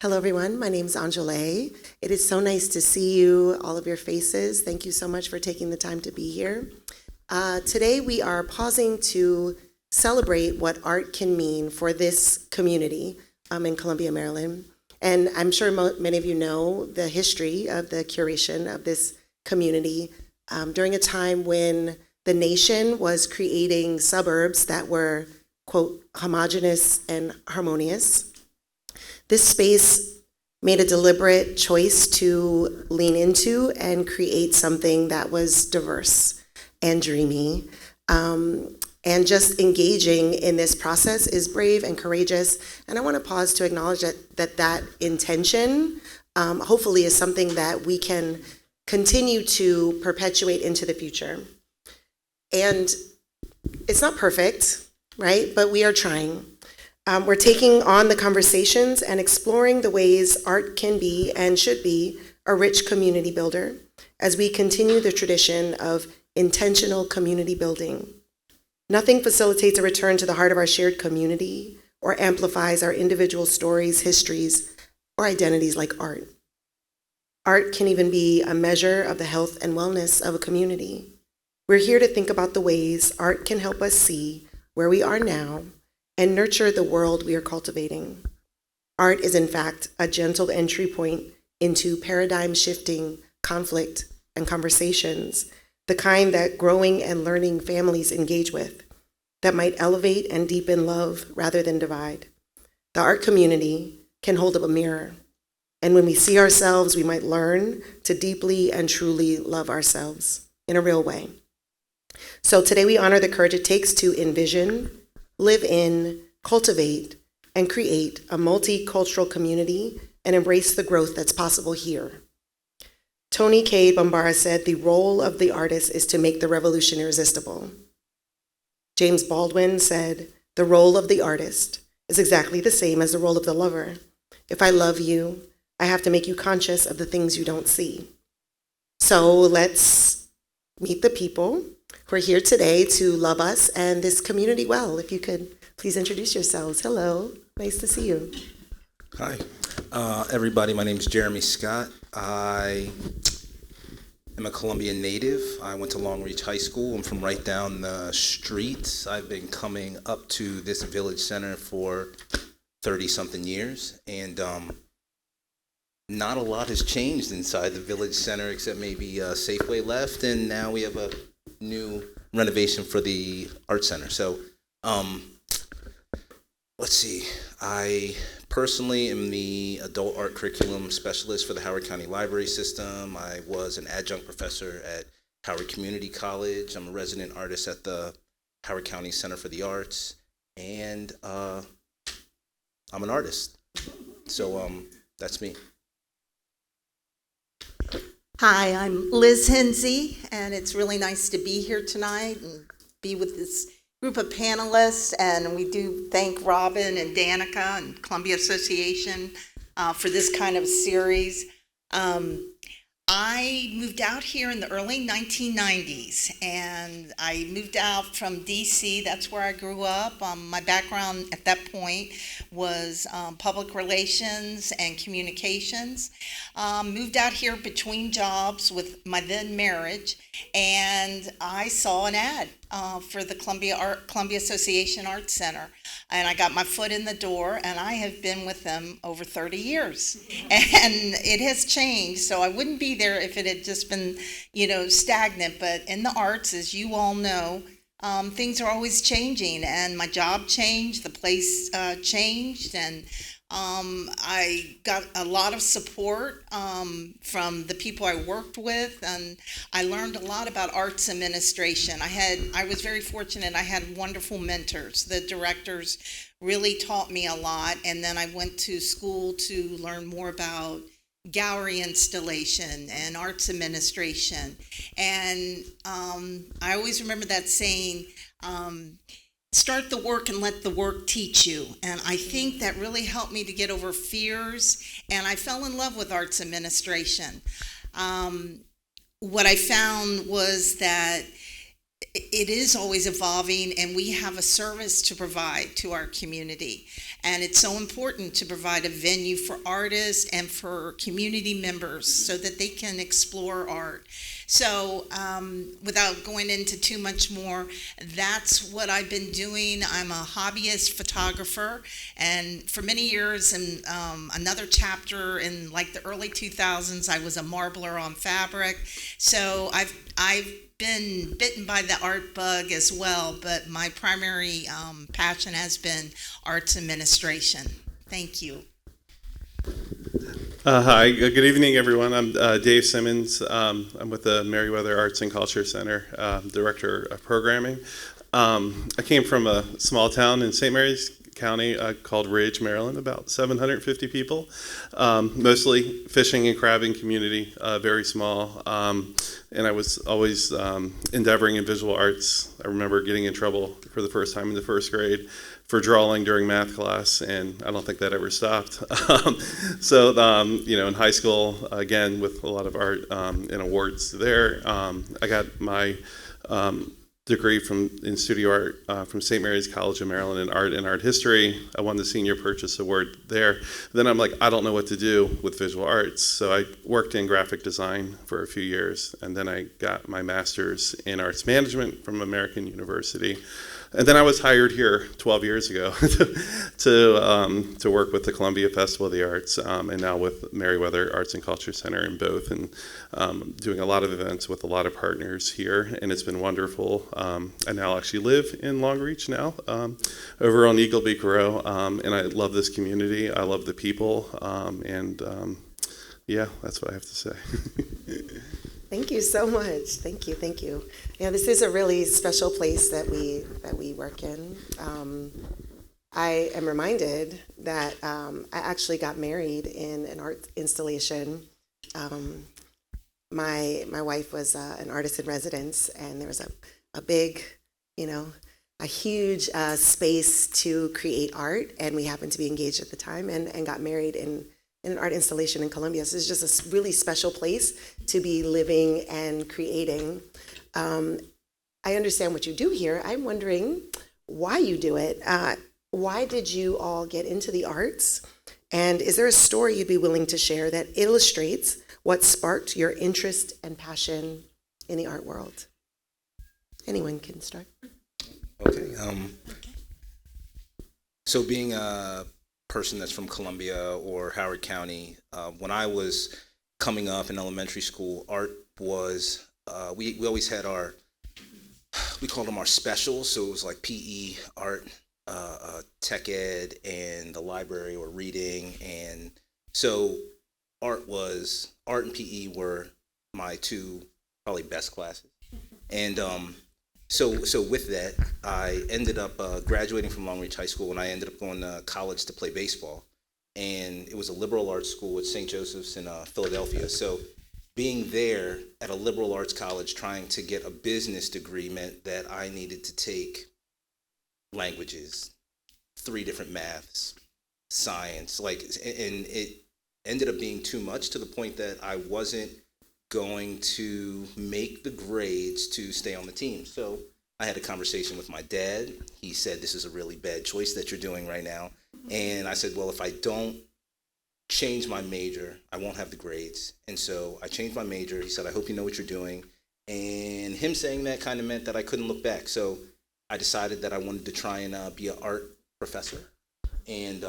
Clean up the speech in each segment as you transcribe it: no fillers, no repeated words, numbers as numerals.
Hello, everyone. My name is Anjole. It is so nice to see you, all of your faces. Thank you so much for taking the time to be here. Today, we are pausing to celebrate what art can mean for this community in Columbia, Maryland. And I'm sure many of you know the history of the curation of this community during a time when the nation was creating suburbs that were, quote, homogeneous and harmonious. This space made a deliberate choice to lean into and create something that was diverse and dreamy. And just engaging in this process is brave and courageous. And I want to pause to acknowledge that intention hopefully is something that we can continue to perpetuate into the future. And it's not perfect, right? But we are trying. We're taking on the conversations and exploring the ways art can be and should be a rich community builder as we continue the tradition of intentional community building. Nothing facilitates a return to the heart of our shared community or amplifies our individual stories, histories, or identities like art. Art can even be a measure of the health and wellness of a community. We're here to think about the ways art can help us see where we are now and nurture the world we are cultivating. Art is, in fact, a gentle entry point into paradigm-shifting conflict and conversations, the kind that growing and learning families engage with, that might elevate and deepen love rather than divide. The art community can hold up a mirror, and when we see ourselves, we might learn to deeply and truly love ourselves in a real way. So today we honor the courage it takes to envision, live in, cultivate, and create a multicultural community and embrace the growth that's possible here. Tony Cade Bambara said, "The role of the artist is to make the revolution irresistible." James Baldwin said, "The role of the artist is exactly the same as the role of the lover. If I love you, I have to make you conscious of the things you don't see." So let's meet the people who are here today to love us and this community well. If you could please introduce yourselves. Hello, nice to see you. Hi, everybody. My name is Jereme Scott. I am a Colombian native. I went to Long Reach High School. I'm from right down the street. I've been coming up to this village center for 30-something years, and not a lot has changed inside the village center except maybe Safeway left, and now we have a new renovation for the art center. So let's see. I personally am the adult art curriculum specialist for the Howard County Library System. I was an adjunct professor at Howard Community College. I'm a resident artist at the Howard County Center for the Arts, and I'm an artist. So that's me. Hi, I'm Liz Henzey, and it's really nice to be here tonight and be with this group of panelists. And we do thank Robin and Danica and Columbia Association for this kind of series. I moved out here in the early 1990s, and I moved out from DC. That's where I grew up. My background at that point was public relations and communications. Moved out here between jobs with my then marriage, and I saw an ad for the Columbia Association Art Center. And I got my foot in the door, and I have been with them over 30 years. And it has changed, so I wouldn't be there if it had just been, stagnant. But in the arts, as you all know, things are always changing. And my job changed, the place changed, and I got a lot of support from the people I worked with, and I learned a lot about arts administration. I was very fortunate. I had wonderful mentors. The directors really taught me a lot, and then I went to school to learn more about gallery installation and arts administration. And I always remember that saying, start the work and let the work teach you. And I think that really helped me to get over fears, and I fell in love with arts administration. What I found was that it is always evolving, and we have a service to provide to our community. And it's so important to provide a venue for artists and for community members so that they can explore art. So without going into too much more, that's what I've been doing. I'm a hobbyist photographer, and for many years, in another chapter in like the early 2000s, I was a marbler on fabric. So I've been bitten by the art bug as well, but my primary passion has been arts administration. Thank you. Hi, good evening, everyone. I'm Dave Simmons. I'm with the Merriweather Arts and Culture Center, Director of Programming. I came from a small town in St. Mary's County called Ridge, Maryland, about 750 people, mostly fishing and crabbing community, very small. And I was always endeavoring in visual arts. I remember getting in trouble for the first time in the first grade for drawing during math class, and I don't think that ever stopped. In high school, again, with a lot of art and awards there, I got my degree in studio art from St. Mary's College of Maryland in art and art history. I won the senior purchase award there. Then I'm like, I don't know what to do with visual arts. So I worked in graphic design for a few years, and then I got my master's in arts management from American University. And then I was hired here 12 years ago to work with the Columbia Festival of the Arts, and now with Merriweather Arts and Culture Center in both, and doing a lot of events with a lot of partners here, and it's been wonderful. I now actually live in Long Reach now, over on Eagle Beak Row, and I love this community. I love the people, yeah, that's what I have to say. Thank you so much. Thank you. Yeah, this is a really special place that we work in. I am reminded that I actually got married in an art installation. My wife was an artist in residence, and there was a big, a huge space to create art, and we happened to be engaged at the time and got married in an art installation in Columbia. So it's just a really special place to be living and creating. I understand what you do here. I'm wondering why you do it. Why did you all get into the arts? And is there a story you'd be willing to share that illustrates what sparked your interest and passion in the art world? Anyone can start. Okay. So being a person that's from Columbia or Howard County, when I was coming up in elementary school, art was, we always had we called them our specials, so it was like PE, art, tech ed, and the library or reading, and so art and PE were my two probably best classes, and so with that, I ended up graduating from Long Reach High School, and I ended up going to college to play baseball. And it was a liberal arts school at St. Joseph's in Philadelphia. So being there at a liberal arts college trying to get a business degree meant that I needed to take languages, 3 different maths, science, and it ended up being too much to the point that I wasn't going to make the grades to stay on the team. So I had a conversation with my dad. He said, this is a really bad choice that you're doing right now. And I said, well, if I don't change my major, I won't have the grades. And so I changed my major. He said, I hope you know what you're doing. And him saying that kind of meant that I couldn't look back. So I decided that I wanted to try and be an art professor. And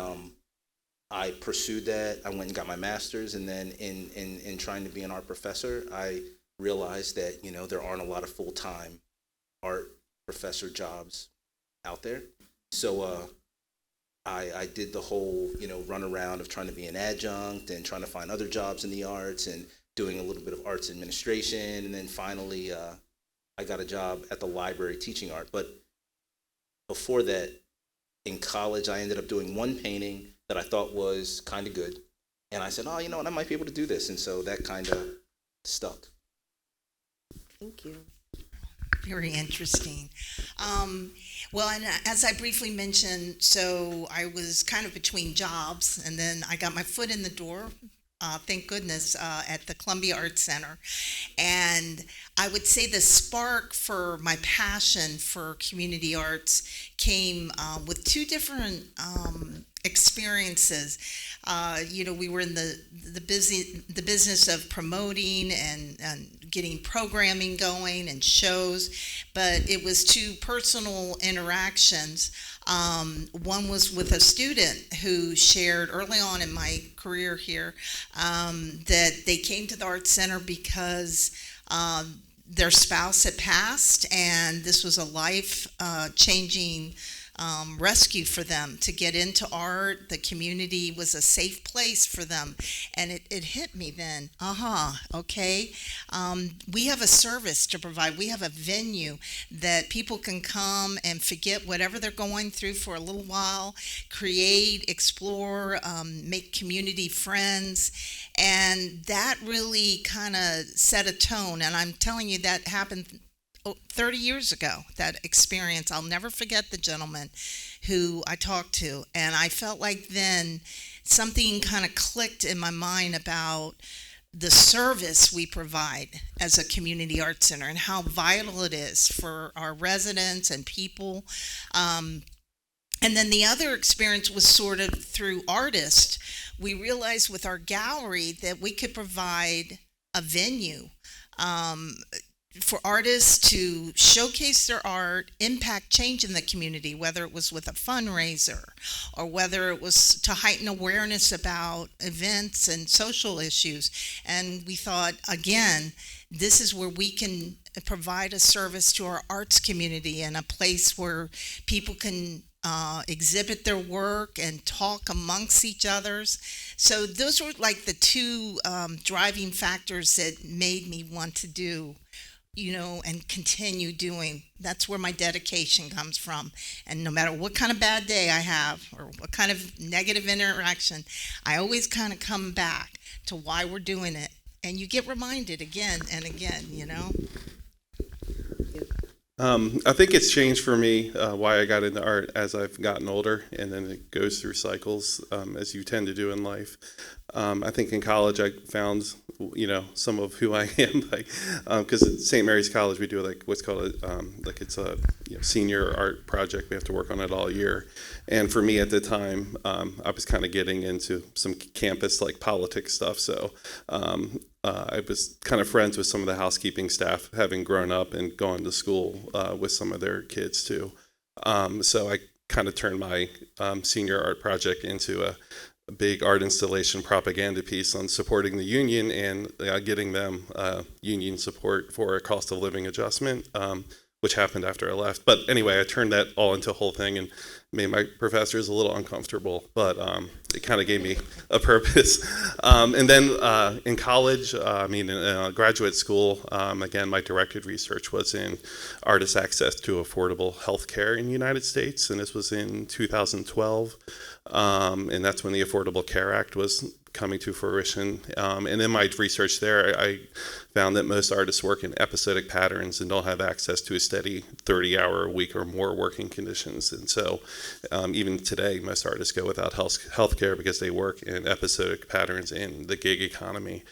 I pursued that. I went and got my master's, and then in trying to be an art professor, I realized that there aren't a lot of full-time art professor jobs out there. So I did the whole run around of trying to be an adjunct and trying to find other jobs in the arts and doing a little bit of arts administration, and then finally I got a job at the library teaching art. But before that, in college, I ended up doing one painting that I thought was kind of good. And I said, oh, you know what, I might be able to do this. And so that kind of stuck. Thank you. Very interesting. Well, and as I briefly mentioned, so I was kind of between jobs, and then I got my foot in the door thank goodness, at the Columbia Arts Center. And I would say the spark for my passion for community arts came with two different experiences. We were in the business of promoting and getting programming going and shows, but it was two personal interactions. One was with a student who shared early on in my career here that they came to the Arts Center because their spouse had passed, and this was a life-changing rescue for them to get into art. The community was a safe place for them. And it hit me then. Okay. We have a service to provide. We have a venue that people can come and forget whatever they're going through for a little while, create, explore, make community friends. And that really kind of set a tone. And I'm telling you, that happened 30 years ago, that experience. I'll never forget the gentleman who I talked to. And I felt like then something kind of clicked in my mind about the service we provide as a community arts center and how vital it is for our residents and people. And then the other experience was sort of through artists. We realized with our gallery that we could provide a venue for artists to showcase their art, impact change in the community, whether it was with a fundraiser or whether it was to heighten awareness about events and social issues. And we thought, again, this is where we can provide a service to our arts community and a place where people can exhibit their work and talk amongst each others. So those were like the two driving factors that made me want to do and continue doing. That's where my dedication comes from. And no matter what kind of bad day I have or what kind of negative interaction, I always kind of come back to why we're doing it. And you get reminded again and again, I think it's changed for me why I got into art as I've gotten older, and then it goes through cycles as you tend to do in life. I think in college I found, some of who I am, because at St. Mary's College we do like what's called it's a senior art project. We have to work on it all year, and for me at the time, I was kind of getting into some campus politics stuff. So I was kind of friends with some of the housekeeping staff, having grown up and gone to school with some of their kids too. So I kind of turned my senior art project into a big art installation propaganda piece on supporting the union and getting them union support for a cost of living adjustment, which happened after I left. But anyway, I turned that all into a whole thing and made my professors a little uncomfortable, but it kind of gave me a purpose. And then in college, in graduate school, again, my directed research was in artist access to affordable health care in the United States, and this was in 2012. And that's when the Affordable Care Act was coming to fruition. And in my research there, I found that most artists work in episodic patterns and don't have access to a steady 30-hour a week or more working conditions. And so even today, most artists go without health care because they work in episodic patterns in the gig economy.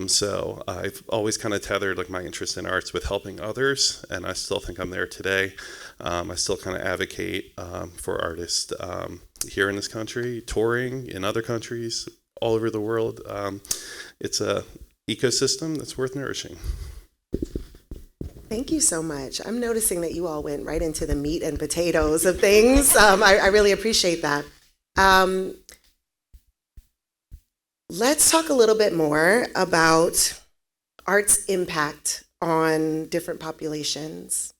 So I've always kind of tethered my interest in arts with helping others, and I still think I'm there today. I still kind of advocate for artists here in this country, touring in other countries, all over the world. It's a ecosystem that's worth nourishing. Thank you so much. I'm noticing that you all went right into the meat and potatoes of things. I really appreciate that. Let's talk a little bit more about art's impact on different populations.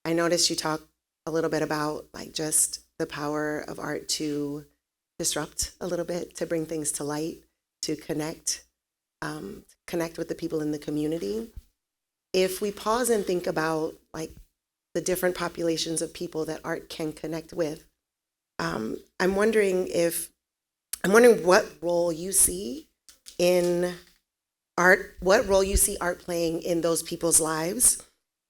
I noticed you talk a little bit about just the power of art to disrupt a little bit, to bring things to light, to connect with the people in the community. If we pause and think about the different populations of people that art can connect with, I'm wondering what role you see in art, what role you see art playing in those people's lives,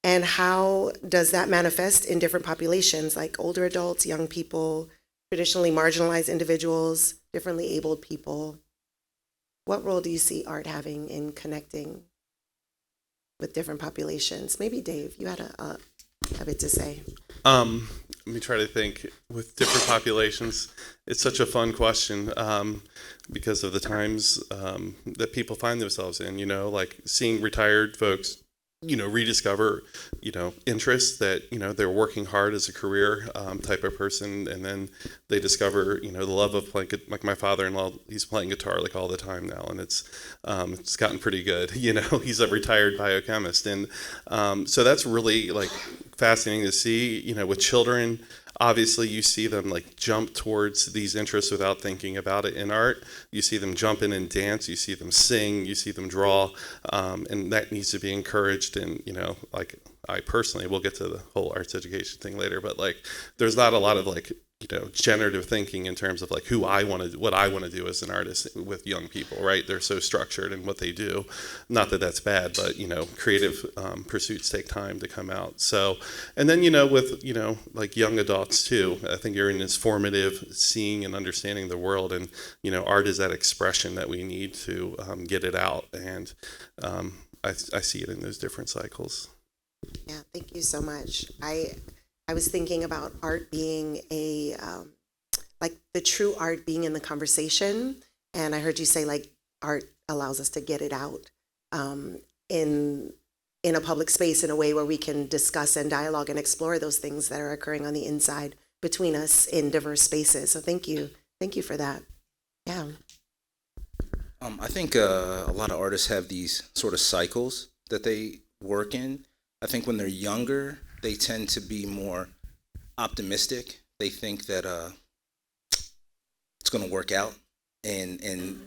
and how does that manifest in different populations, like older adults, young people, traditionally marginalized individuals, differently abled people. what role do you see art having in connecting with different populations? Maybe Dave, you had a bit to say. Let me try to think. With different populations, it's such a fun question because of the times that people find themselves in. You know, like seeing retired folks, you know, rediscover, you know, interests that, you know, they're working hard as a career type of person, and then they discover, you know, the love of playing. Like my father-in-law, he's playing guitar like all the time now, and it's gotten pretty good. You know, he's a retired biochemist, and so that's really like fascinating to see. You know, with children, obviously you see them like jump towards these interests without thinking about it in art. You see them jump in and dance, you see them sing, you see them draw, and that needs to be encouraged. And, you know, like I personally, we'll get to the whole arts education thing later, but like there's not a lot of like, you know, generative thinking in terms of like what I want to do as an artist with young people, right? They're so structured in what they do. Not that that's bad, but, you know, creative pursuits take time to come out. So, and then, you know, with, you know, like young adults too, I think you're in this formative seeing and understanding the world, and, you know, art is that expression that we need to get it out. And I see it in those different cycles. Yeah, thank you so much. I was thinking about art being like the true art being in the conversation. And I heard you say like art allows us to get it out in a public space in a way where we can discuss and dialogue and explore those things that are occurring on the inside between us in diverse spaces. So thank you. Thank you for that. Yeah. I think a lot of artists have these sort of cycles that they work in. I think when they're younger, they tend to be more optimistic. They think that it's going to work out, and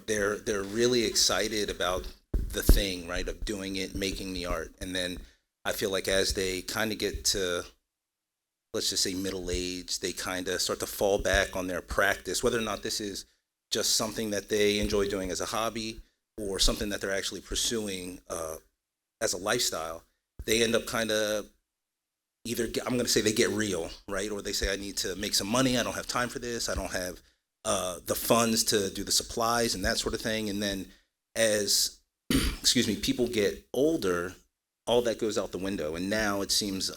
they're really excited about the thing, right, of doing it, making the art. And then I feel like as they kind of get to, let's just say, middle age, they kind of start to fall back on their practice, whether or not this is just something that they enjoy doing as a hobby or something that they're actually pursuing as a lifestyle. They end up kind of either, I'm going to say they get real, right? Or they say, I need to make some money. I don't have time for this. I don't have the funds to do the supplies and that sort of thing. And then as, excuse me, people get older, all that goes out the window. And now it seems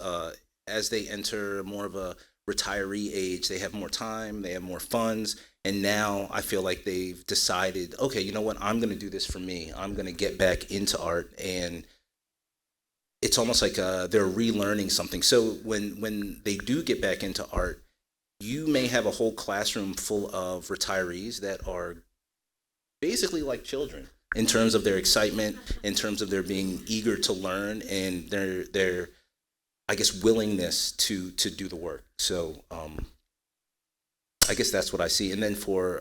as they enter more of a retiree age, they have more time, they have more funds. And now I feel like they've decided, okay, you know what? I'm going to do this for me. I'm going to get back into art. And it's almost like they're relearning something. So when they do get back into art, you may have a whole classroom full of retirees that are basically like children in terms of their excitement, in terms of their being eager to learn, and their I guess willingness to do the work. So I guess that's what I see. And then for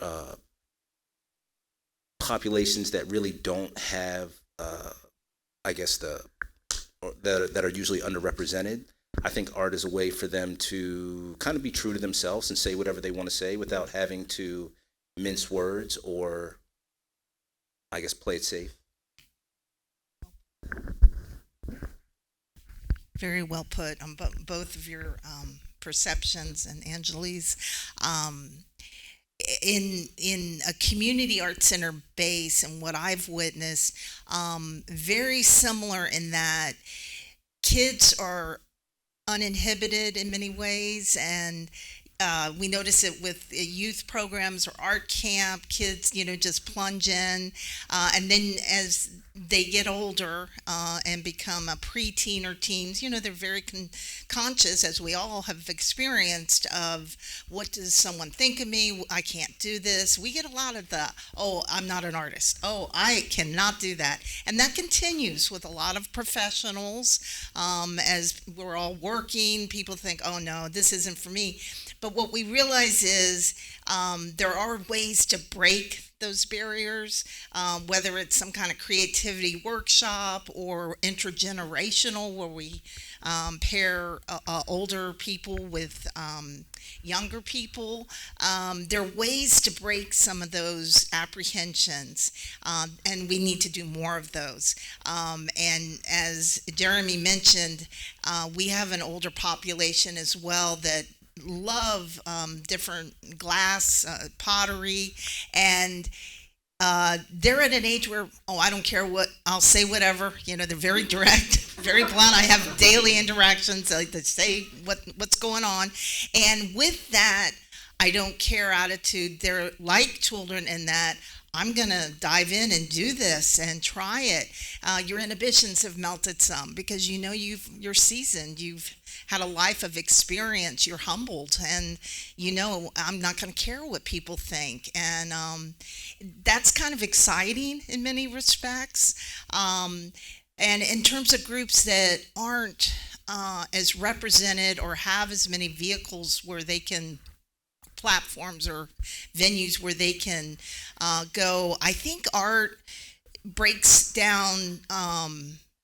populations that really don't have, I guess that are usually underrepresented, I think art is a way for them to kind of be true to themselves and say whatever they want to say without having to mince words or, I guess, play it safe. Very well put on both of your perceptions and Anjali's. In a community art center base, and what I've witnessed, very similar in that kids are uninhibited in many ways, and we notice it with youth programs or art camp. Kids, just plunge in, and then as they get older and become a preteen or teens, they're very conscious, as we all have experienced, of what does someone think of me? I can't do this. We get a lot of the, oh, I'm not an artist. Oh, I cannot do that. And that continues with a lot of professionals. As we're all working, people think, oh, no, this isn't for me. But what we realize is there are ways to break those barriers, whether it's some kind of creativity workshop or intergenerational, where we pair older people with younger people. There are ways to break some of those apprehensions, and we need to do more of those. And as Jereme mentioned, we have an older population as well that love different glass pottery, and they're at an age where, oh, I don't care what, I'll say whatever. They're very direct, very blunt. I have daily interactions like to say what's going on. And with that, I don't care attitude, they're like children in that I'm going to dive in and do this and try it. Your inhibitions have melted some because you're seasoned. You've had a life of experience. You're humbled, and I'm not going to care what people think. And that's kind of exciting in many respects. And in terms of groups that aren't as represented or have as many vehicles where they can platforms or venues where they can go. I think art breaks down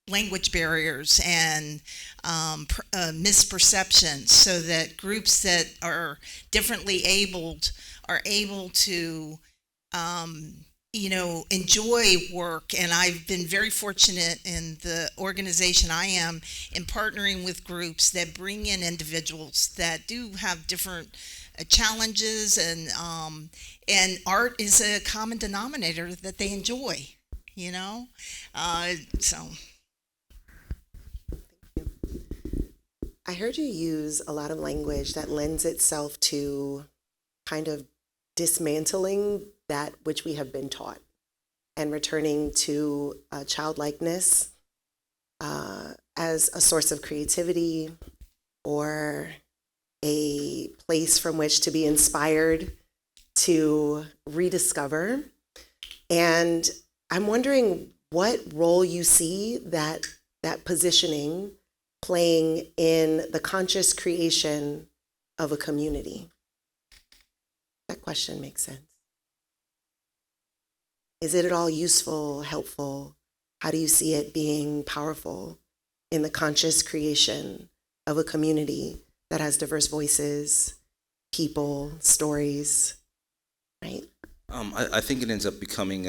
language barriers and misperceptions so that groups that are differently abled are able to enjoy work. And I've been very fortunate in the organization I am in partnering with groups that bring in individuals that do have different challenges, and art is a common denominator that they enjoy, so. I heard you use a lot of language that lends itself to kind of dismantling that which we have been taught and returning to childlikeness as a source of creativity or a place from which to be inspired to rediscover. And I'm wondering what role you see that positioning playing in the conscious creation of a community. That question makes sense. Is it at all useful, helpful? How do you see it being powerful in the conscious creation of a community that has diverse voices, people, stories, right? I think it ends up becoming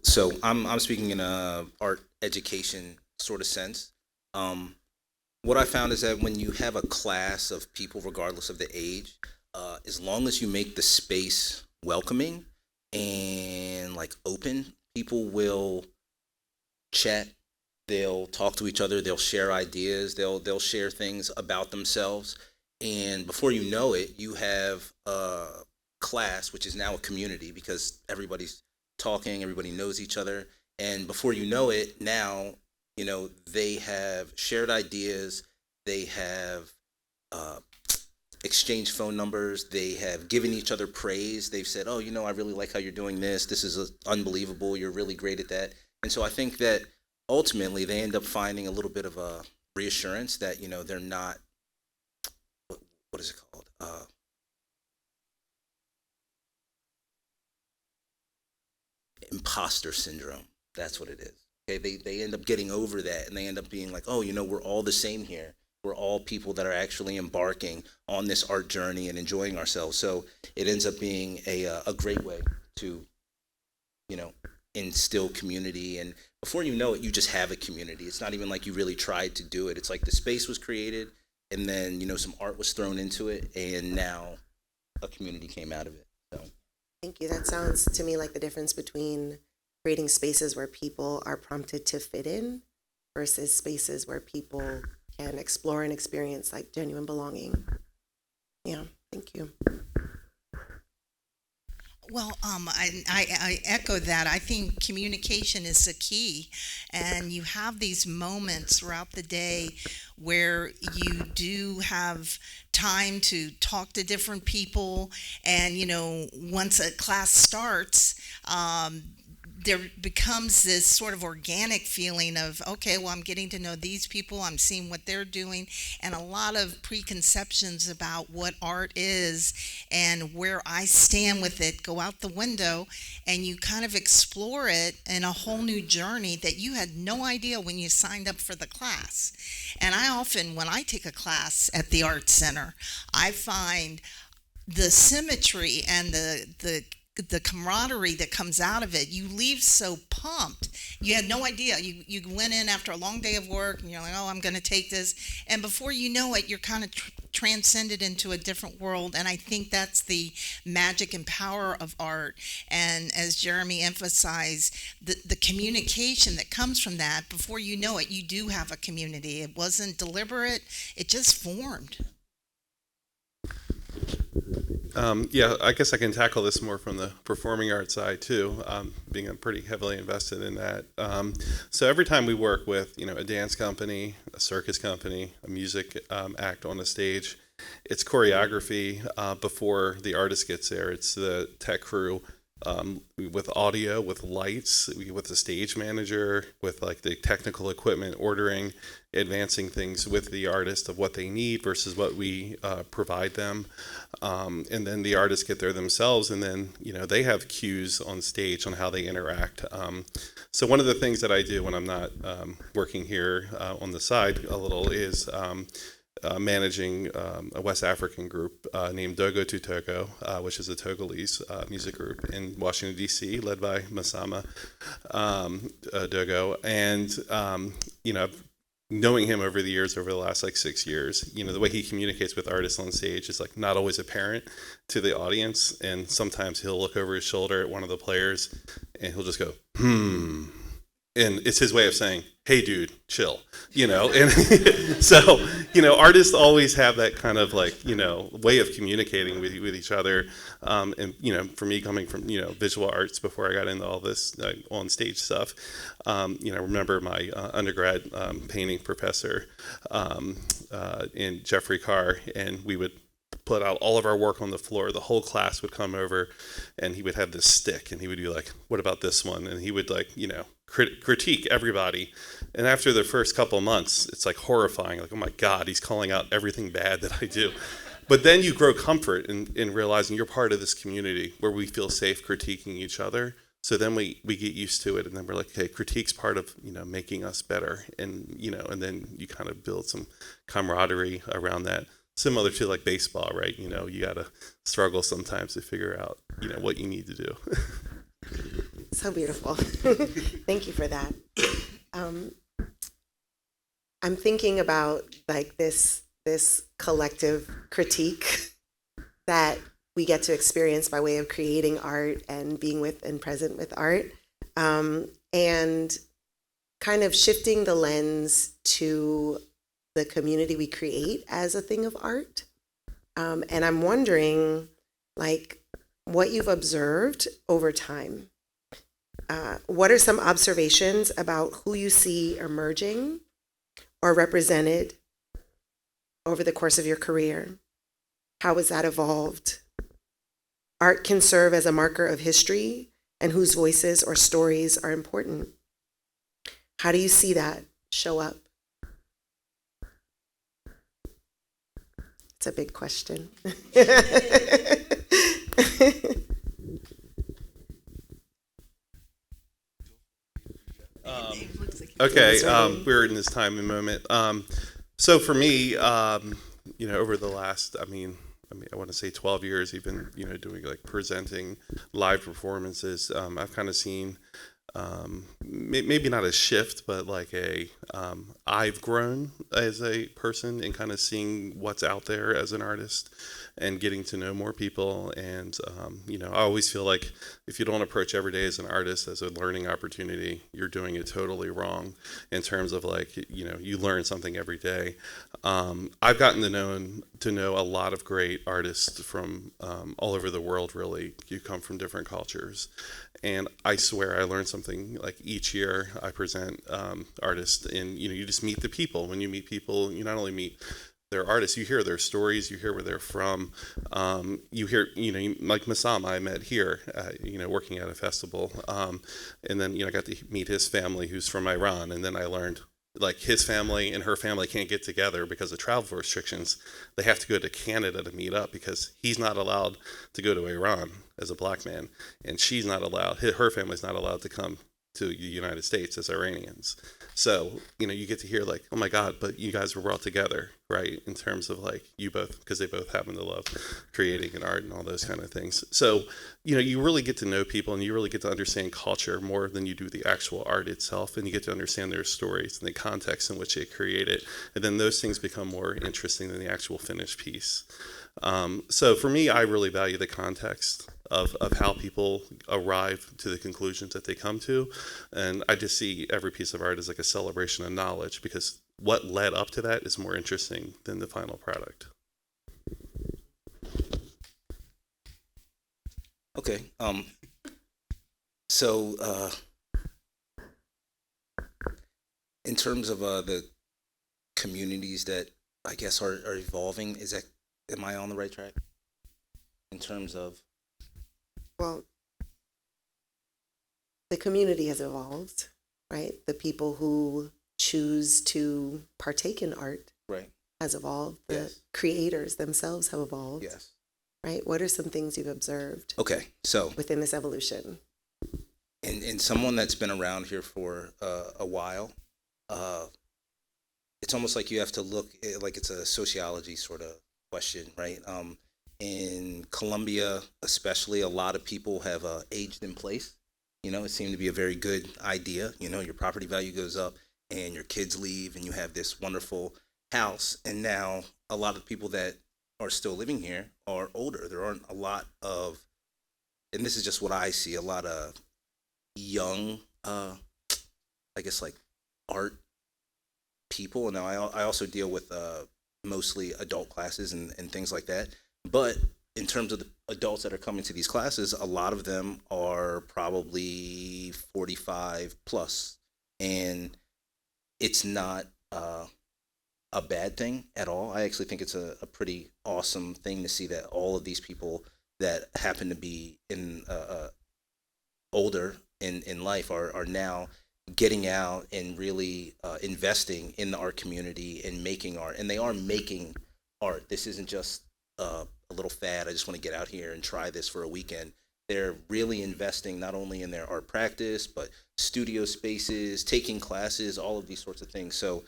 so I'm speaking in a art education sort of sense. What I found is that when you have a class of people, regardless of the age, as long as you make the space welcoming and open, people will chat. They'll talk to each other. They'll share ideas. They'll share things about themselves. And before you know it, you have a class, which is now a community because everybody's talking, everybody knows each other. And before you know it, now, they have shared ideas. They have exchanged phone numbers. They have given each other praise. They've said, oh, I really like how you're doing this. This is unbelievable. You're really great at that. And so I think that ultimately they end up finding a little bit of a reassurance that they're not what is it called imposter syndrome. That's what it is. Okay, they end up getting over that, and they end up being like, oh, we're all the same here. We're all people that are actually embarking on this art journey and enjoying ourselves. So it ends up being a great way to instill community, and before you know it, you just have a community. It's not even like you really tried to do it. It's like the space was created, and then some art was thrown into it, and now a community came out of it. So Thank you. That sounds to me like the difference between creating spaces where people are prompted to fit in versus spaces where people can explore and experience genuine belonging. Yeah, thank you. Well, I echo that. I think communication is the key, and you have these moments throughout the day where you do have time to talk to different people, and once a class starts, there becomes this sort of organic feeling of, okay, well, I'm getting to know these people, I'm seeing what they're doing, and a lot of preconceptions about what art is and where I stand with it go out the window, and you kind of explore it in a whole new journey that you had no idea when you signed up for the class. And I often, when I take a class at the Art Center, I find the symmetry and the the camaraderie that comes out of it, you leave so pumped. You had no idea. You went in after a long day of work and you're like, oh, I'm going to take this. And before you know it, you're kind of transcended into a different world. And I think that's the magic and power of art. And as Jereme emphasized, the communication that comes from that, before you know it, you do have a community. It wasn't deliberate, it just formed. Yeah, I guess I can tackle this more from the performing arts side too, being pretty heavily invested in that. So every time we work with, a dance company, a circus company, a music act on a stage, it's choreography before the artist gets there. It's the tech crew with audio, with lights, with the stage manager, with like the technical equipment, ordering, advancing things with the artist of what they need versus what we provide them. And then the artists get there themselves, and then they have cues on stage on how they interact. So one of the things that I do when I'm not working here on the side a little is managing a West African group named Dogo to Togo, which is a Togolese music group in Washington, D.C., led by Masama Dogo. And, knowing him over the years, over the last 6 years, the way he communicates with artists on stage is not always apparent to the audience. And sometimes he'll look over his shoulder at one of the players and he'll just go, and it's his way of saying, hey, dude, chill, and so, artists always have that kind of way of communicating with each other. And, for me coming from, visual arts before I got into all this on stage stuff, remember my undergrad painting professor in Jeffrey Carr, and we would put out all of our work on the floor. The whole class would come over and he would have this stick and he would be like, what about this one? And he would critique everybody. And after the first couple months, it's horrifying. Oh my God, he's calling out everything bad that I do. But then you grow comfort in realizing you're part of this community where we feel safe critiquing each other. So then we get used to it, and then we're like, okay, critique's part of making us better, and and then you kind of build some camaraderie around that. Similar to baseball, right? You gotta struggle sometimes to figure out what you need to do. So beautiful. Thank you for that. I'm thinking about this collective critique that we get to experience by way of creating art and being with and present with art, and kind of shifting the lens to the community we create as a thing of art. And I'm wondering, what you've observed over time. What are some observations about who you see emerging or represented over the course of your career? How has that evolved? Art can serve as a marker of history and whose voices or stories are important. How do you see that show up? It's a big question. Okay, we're in this time and moment. So for me, over the last, I want to say 12 years, even, doing presenting live performances, I've kind of seen maybe not a shift, but I've grown as a person and kind of seeing what's out there as an artist and getting to know more people. And, I always feel like if you don't approach every day as an artist as a learning opportunity, you're doing it totally wrong in terms of you learn something every day. I've gotten to know a lot of great artists from all over the world, really. You come from different cultures. And I swear I learn something each year I present artists, and you just meet the people. When you meet people, you not only meet their artists, you hear their stories, you hear where they're from, you hear, like Masama I met here, working at a festival, and then, I got to meet his family who's from Iran, and then I learned his family and her family can't get together because of travel restrictions. They have to go to Canada to meet up because he's not allowed to go to Iran as a black man, and she's not allowed, her family's not allowed to come to the United States as Iranians. So, you get to hear like, oh my God, but you guys were brought together, right? In terms of like you both, because they both happen to love creating and art and all those kind of things. So, you really get to know people and you really get to understand culture more than you do the actual art itself. And you get to understand their stories and the context in which they create it. And then those things become more interesting than the actual finished piece. So for me, I really value the context of how people arrive to the conclusions that they come to. And I just see every piece of art as like a celebration of knowledge, because what led up to that is more interesting than the final product. Okay. So in terms of the communities that I guess are evolving, am I on the right track? In terms of, Well, the community has evolved, right? The people who choose to partake in art right? has evolved. The Yes. creators themselves have evolved, Yes. right? What are some things you've observed Okay. So, within this evolution? and someone that's been around here for a while, it's almost like you have to look like it's a sociology sort of question, right? In Colombia, especially, a lot of people have aged in place. It seemed to be a very good idea. Your property value goes up and your kids leave and you have this wonderful house. And now a lot of people that are still living here are older. There aren't a lot of, and this is just what I see, a lot of young, I guess, like art people. And now I also deal with mostly adult classes and things like that. But in terms of the adults that are coming to these classes, a lot of them are probably 45 plus. And it's not a bad thing at all. I actually think it's a pretty awesome thing to see that all of these people that happen to be in older in life are now getting out and really investing in the art community and making art. And they are making art. This isn't just a little fad. I just want to get out here and try this for a weekend. They're really investing not only in their art practice, but studio spaces, taking classes, all of these sorts of things. So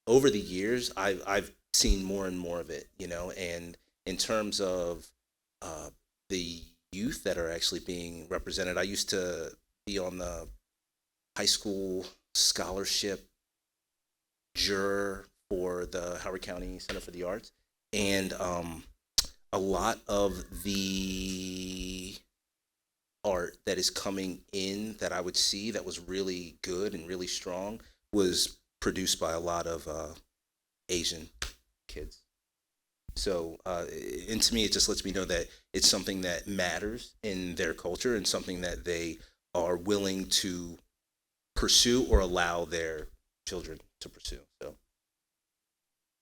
over the years, I've seen more and more of it, and in terms of the youth that are actually being represented, I used to be on the high school scholarship juror for the Howard County Center for the Arts. And a lot of the art that is coming in that I would see that was really good and really strong was produced by a lot of Asian kids. So, and to me, it just lets me know that it's something that matters in their culture and something that they are willing to pursue or allow their children to pursue. So.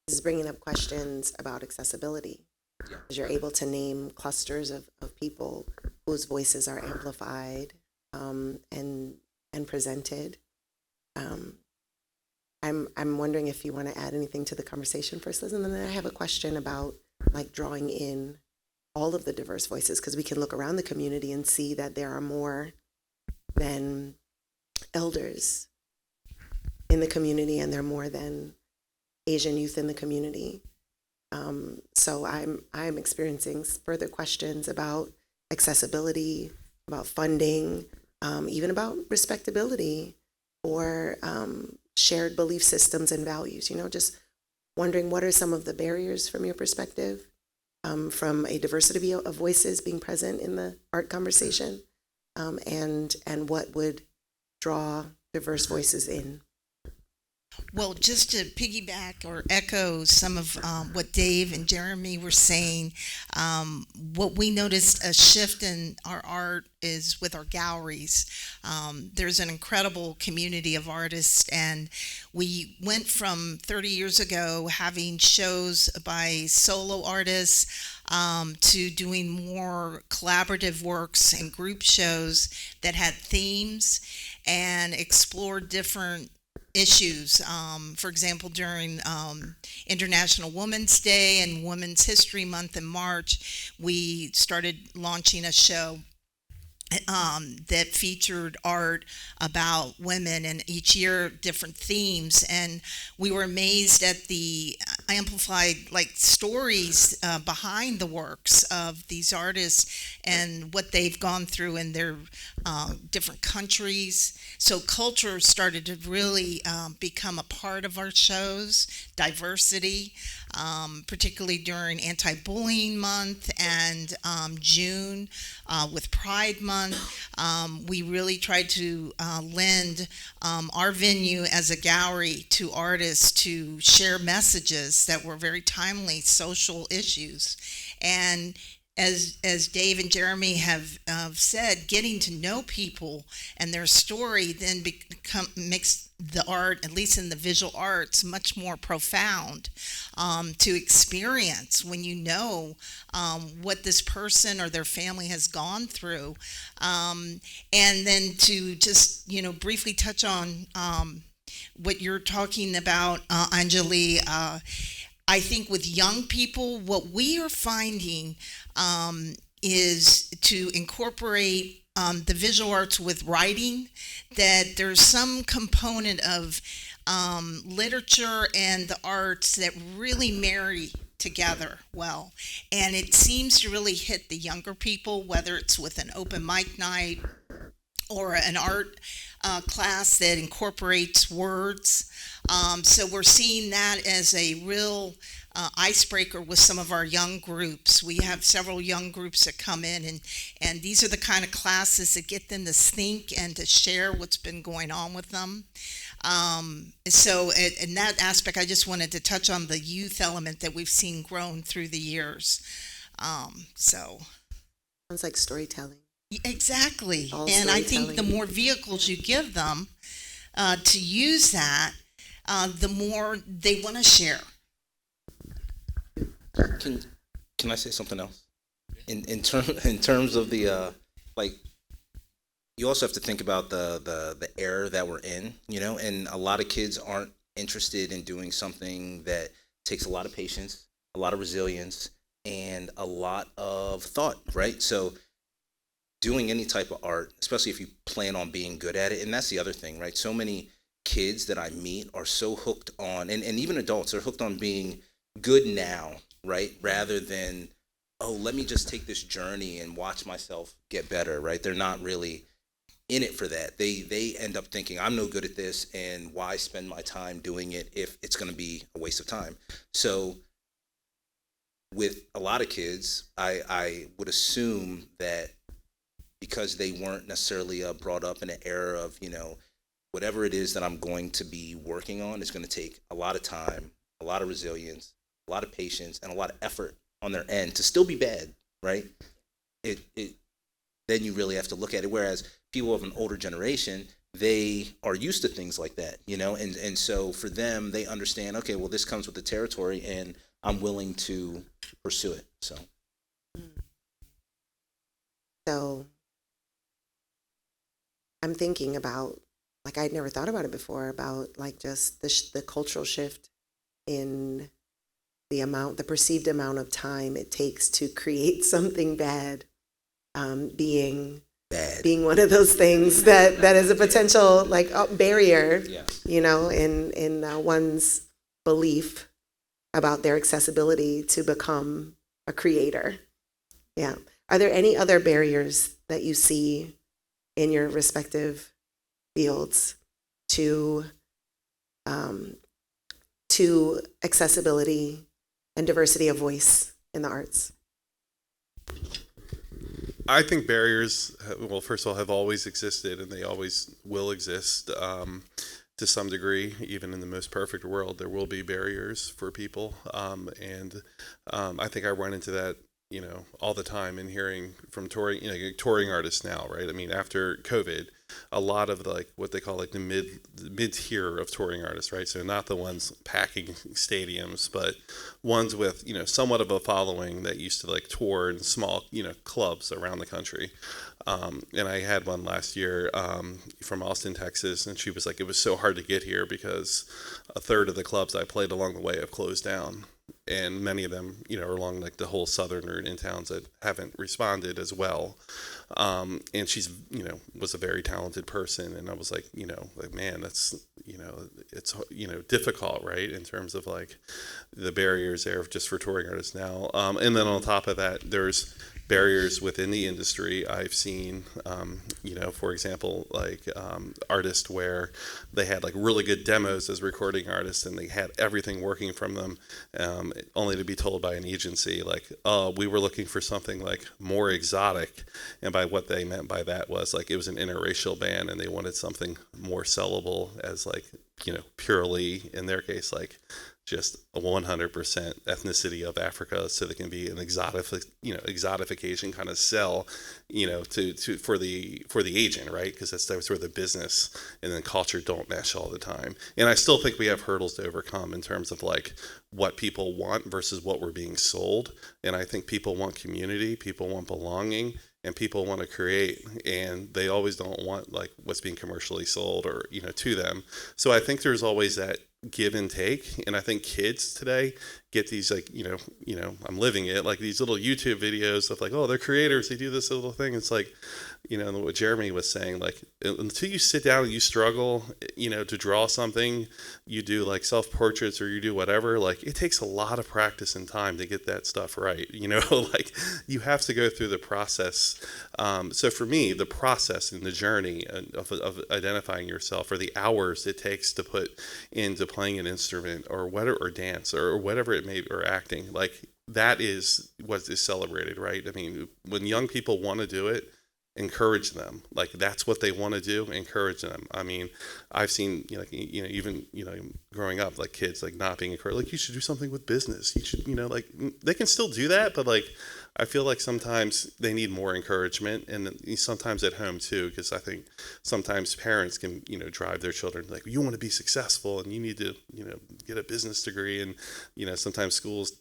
This is bringing up questions about accessibility. Yeah. Because you're able to name clusters of people whose voices are amplified and presented. I'm wondering if you want to add anything to the conversation first, Liz, and then I have a question about like drawing in all of the diverse voices, because we can look around the community and see that there are more than elders in the community, and there are more than Asian youth in the community. So I'm experiencing further questions about accessibility, about funding, even about respectability or shared belief systems and values. Just wondering what are some of the barriers from your perspective, from a diversity of voices being present in the art conversation, and what would draw diverse voices in. Well, just to piggyback or echo some of what Dave and Jereme were saying, what we noticed a shift in our art is with our galleries. There's an incredible community of artists, and we went from 30 years ago having shows by solo artists to doing more collaborative works and group shows that had themes and explored different issues. For example, during International Women's Day and Women's History Month in March, we started launching a show that featured art about women, and each year different themes. And we were amazed at the amplified stories behind the works of these artists and what they've gone through in their different countries. So culture started to really become a part of our shows, diversity, particularly during Anti-Bullying Month and June with Pride Month. We really tried to lend our venue as a gallery to artists to share messages that were very timely social issues. And as Dave and Jereme have said, getting to know people and their story then makes the art, at least in the visual arts, much more profound to experience when you know what this person or their family has gone through. And then to just, briefly touch on what you're talking about, Anjole, I think with young people, what we are finding is to incorporate the visual arts with writing, that there's some component of literature and the arts that really marry together well. And it seems to really hit the younger people, whether it's with an open mic night or an art class that incorporates words. So we're seeing that as a real icebreaker with some of our young groups. We have several young groups that come in, and these are the kind of classes that get them to think and to share what's been going on with them. So in that aspect, I just wanted to touch on the youth element that we've seen grown through the years. So Sounds like storytelling. exactly. All And I think the storytelling. more vehicles you give them to use that, the more they want to share. Can I say something else? In terms of the you also have to think about the era that we're in, and a lot of kids aren't interested in doing something that takes a lot of patience, a lot of resilience, and a lot of thought, right? So doing any type of art, especially if you plan on being good at it, and that's the other thing, right? So many kids that I meet are so hooked on, and even adults are hooked on being good now, right? Rather than, oh, let me just take this journey and watch myself get better, right? They're not really in it for that. They end up thinking, I'm no good at this, and why spend my time doing it if it's going to be a waste of time? So with a lot of kids, I would assume that because they weren't necessarily brought up in an era of, whatever it is that I'm going to be working on is going to take a lot of time, a lot of resilience, a lot of patience, and a lot of effort on their end to still be bad, right? It then you really have to look at it. Whereas people of an older generation, they are used to things like that, and so for them, they understand, okay, well, this comes with the territory, and I'm willing to pursue it. So I'm thinking about, I'd never thought about it before, about just the cultural shift in the perceived amount of time it takes to create something bad, being one of those things that is a potential barrier, in one's belief about their accessibility to become a creator. Yeah. Are there any other barriers that you see in your respective fields to accessibility and diversity of voice in the arts? I think barriers, well, first of all, have always existed, and they always will exist to some degree. Even in the most perfect world, there will be barriers for people, and I think I run into that, all the time, in hearing from touring artists now, right? I mean, after COVID, a lot of what they call the mid tier of touring artists, right? So not the ones packing stadiums, but ones with somewhat of a following that used to tour in small clubs around the country. And I had one last year from Austin, Texas, and she was like, it was so hard to get here because a third of the clubs I played along the way have closed down. and many of them, are along like the whole southern or in towns that haven't responded as well. And she's, was a very talented person, and I was like, like, man, that's, it's, difficult, right, in terms of like the barriers there just for touring artists now. And then on top of that, there's barriers within the industry. I've seen, for example, like artists where they had like really good demos as recording artists, and they had everything working from them, only to be told by an agency like, oh, we were looking for something like more exotic. And by what they meant by that was like it was an interracial band, and they wanted something more sellable as like, purely, in their case, like just a 100% ethnicity of Africa, so they can be an exotification kind of sell, for the agent, right? Because that's where the business and then culture don't mesh all the time. And I still think we have hurdles to overcome in terms of like what people want versus what we're being sold. And I think people want community, people want belonging, and people want to create, and they always don't want like what's being commercially sold or, to them. So I think there's always that give and take. And I think kids today get these like, I'm living it, like these little YouTube videos of like, oh, they're creators, they do this little thing. It's like, what Jereme was saying, like until you sit down and you struggle, to draw something, you do like self-portraits or you do whatever, like it takes a lot of practice and time to get that stuff right. Like you have to go through the process. So for me, the process and the journey of identifying yourself, or the hours it takes to put into playing an instrument or whatever, or dance or whatever it may be, or acting, like that is what is celebrated, right? I mean, when young people want to do it, encourage them. Like that's what they want to do, encourage them. I mean, I've seen, even, growing up, like kids like not being encouraged, like you should do something with business. You should, like they can still do that, but like I feel like sometimes they need more encouragement, and sometimes at home too, because I think sometimes parents can, drive their children like, you want to be successful and you need to, get a business degree, and, sometimes schools,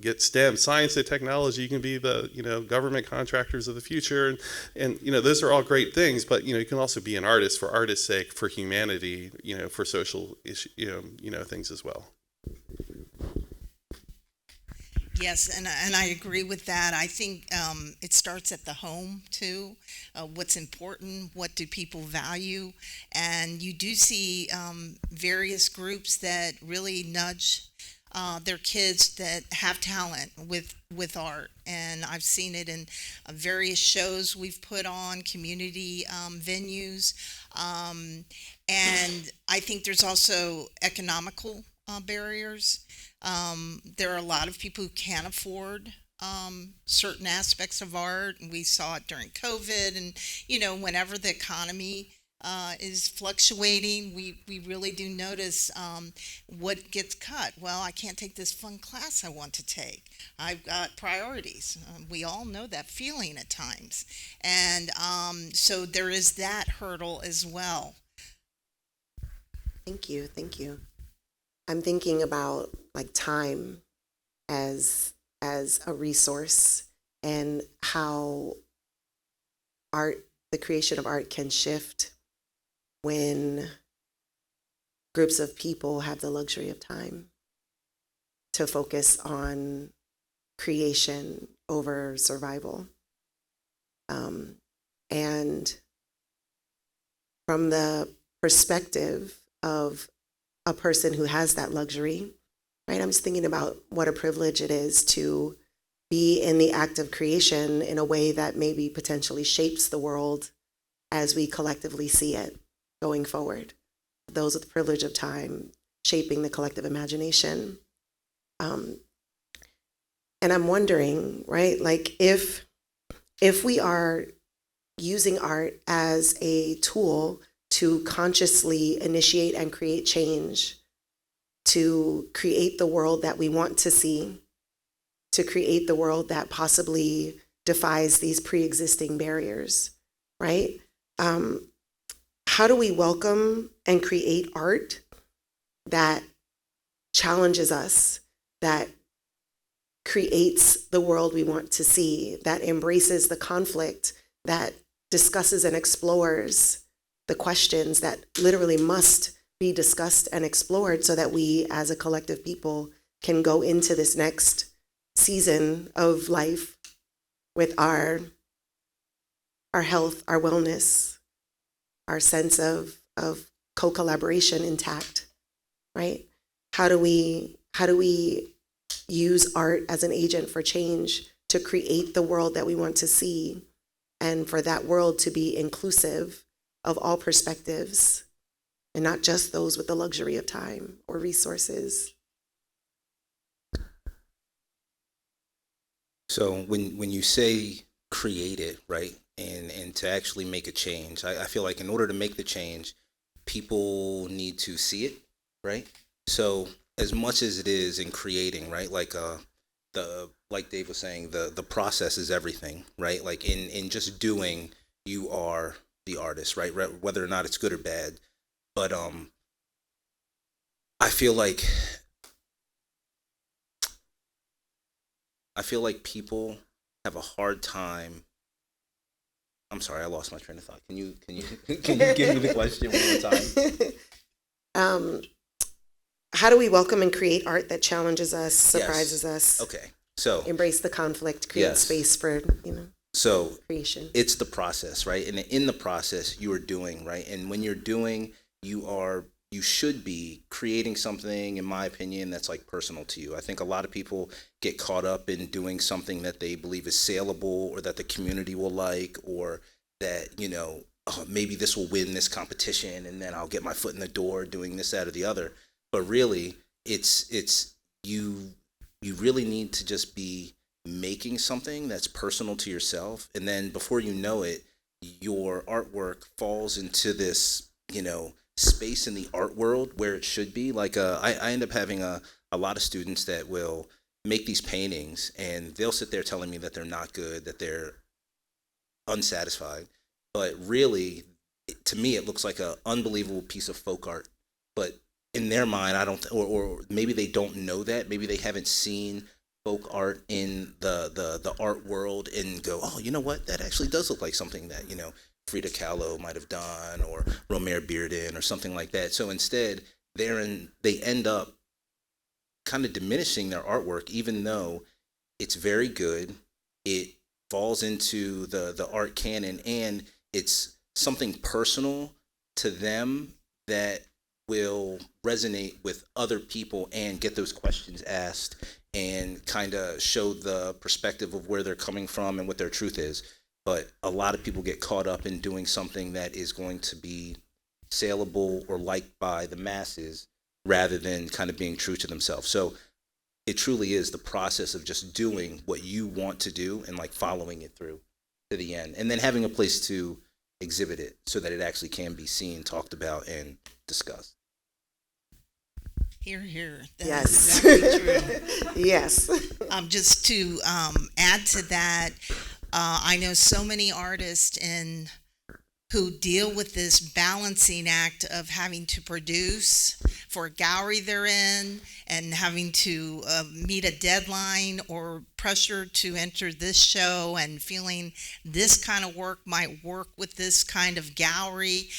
get STEM, science and technology, you can be the, government contractors of the future, and those are all great things, but, you can also be an artist for artist's sake, for humanity, for social issue, things as well. Yes, and I agree with that. I think it starts at the home too. What's important? What do people value? And you do see various groups that really nudge their kids that have talent with art. And I've seen it in various shows we've put on, community venues. And I think there's also economical barriers. There are a lot of people who can't afford certain aspects of art. We saw it during COVID, and whenever the economy is fluctuating, we really do notice what gets cut. Well, I can't take this fun class I want to take. I've got priorities. We all know that feeling at times, and so there is that hurdle as well. Thank you. I'm thinking about like time as a resource, and how the creation of art can shift when groups of people have the luxury of time to focus on creation over survival. And from the perspective of a person who has that luxury, right? I'm just thinking about what a privilege it is to be in the act of creation in a way that maybe potentially shapes the world as we collectively see it going forward. Those with the privilege of time shaping the collective imagination. And I'm wondering, right, like if we are using art as a tool to consciously initiate and create change, to create the world that we want to see, to create the world that possibly defies these pre-existing barriers, right? How do we welcome and create art that challenges us, that creates the world we want to see, that embraces the conflict, that discusses and explores the questions that literally must be discussed and explored so that we as a collective people can go into this next season of life with our health, our wellness, our sense of co-collaboration intact, right? How do we use art as an agent for change to create the world that we want to see, and for that world to be inclusive of all perspectives and not just those with the luxury of time or resources? So when you say create it, right, and to actually make a change, I feel like in order to make the change, people need to see it, right? So as much as it is in creating, right, like like Dave was saying, the process is everything, right? Like in just doing, you are the artist, right? Whether or not it's good or bad. But I feel like people have a hard time. I'm sorry, I lost my train of thought. Can you can you give me the question one more time? How do we welcome and create art that challenges us, surprises us? Okay, so embrace the conflict, create space for so creation. It's the process, right? And in the process, you are doing, right? And when you're doing, you should be creating something, in my opinion, that's like personal to you. I think a lot of people get caught up in doing something that they believe is saleable, or that the community will like, or that, maybe this will win this competition and then I'll get my foot in the door doing this, that, or the other. But really, it's you really need to just be making something that's personal to yourself. And then before you know it, your artwork falls into this, space in the art world where it should be. Like I end up having a lot of students that will make these paintings, and they'll sit there telling me that they're not good, that they're unsatisfied. But really, to me, it looks like an unbelievable piece of folk art. But in their mind, I don't, or maybe they don't know that. Maybe they haven't seen folk art in the art world and go, oh, you know what? That actually does look like something that, Frida Kahlo might have done, or Romare Bearden, or something like that. So instead, they end up kind of diminishing their artwork, even though it's very good. It falls into the art canon, and it's something personal to them that will resonate with other people and get those questions asked, and kind of show the perspective of where they're coming from and what their truth is. But a lot of people get caught up in doing something that is going to be saleable or liked by the masses, rather than kind of being true to themselves. So it truly is the process of just doing what you want to do and like following it through to the end, and then having a place to exhibit it so that it actually can be seen, talked about, and discussed. Hear, hear. That Yes. is exactly true. Yes. Just to add to that, I know so many artists who deal with this balancing act of having to produce for a gallery they're in, and having to meet a deadline or pressure to enter this show, and feeling this kind of work might work with this kind of gallery.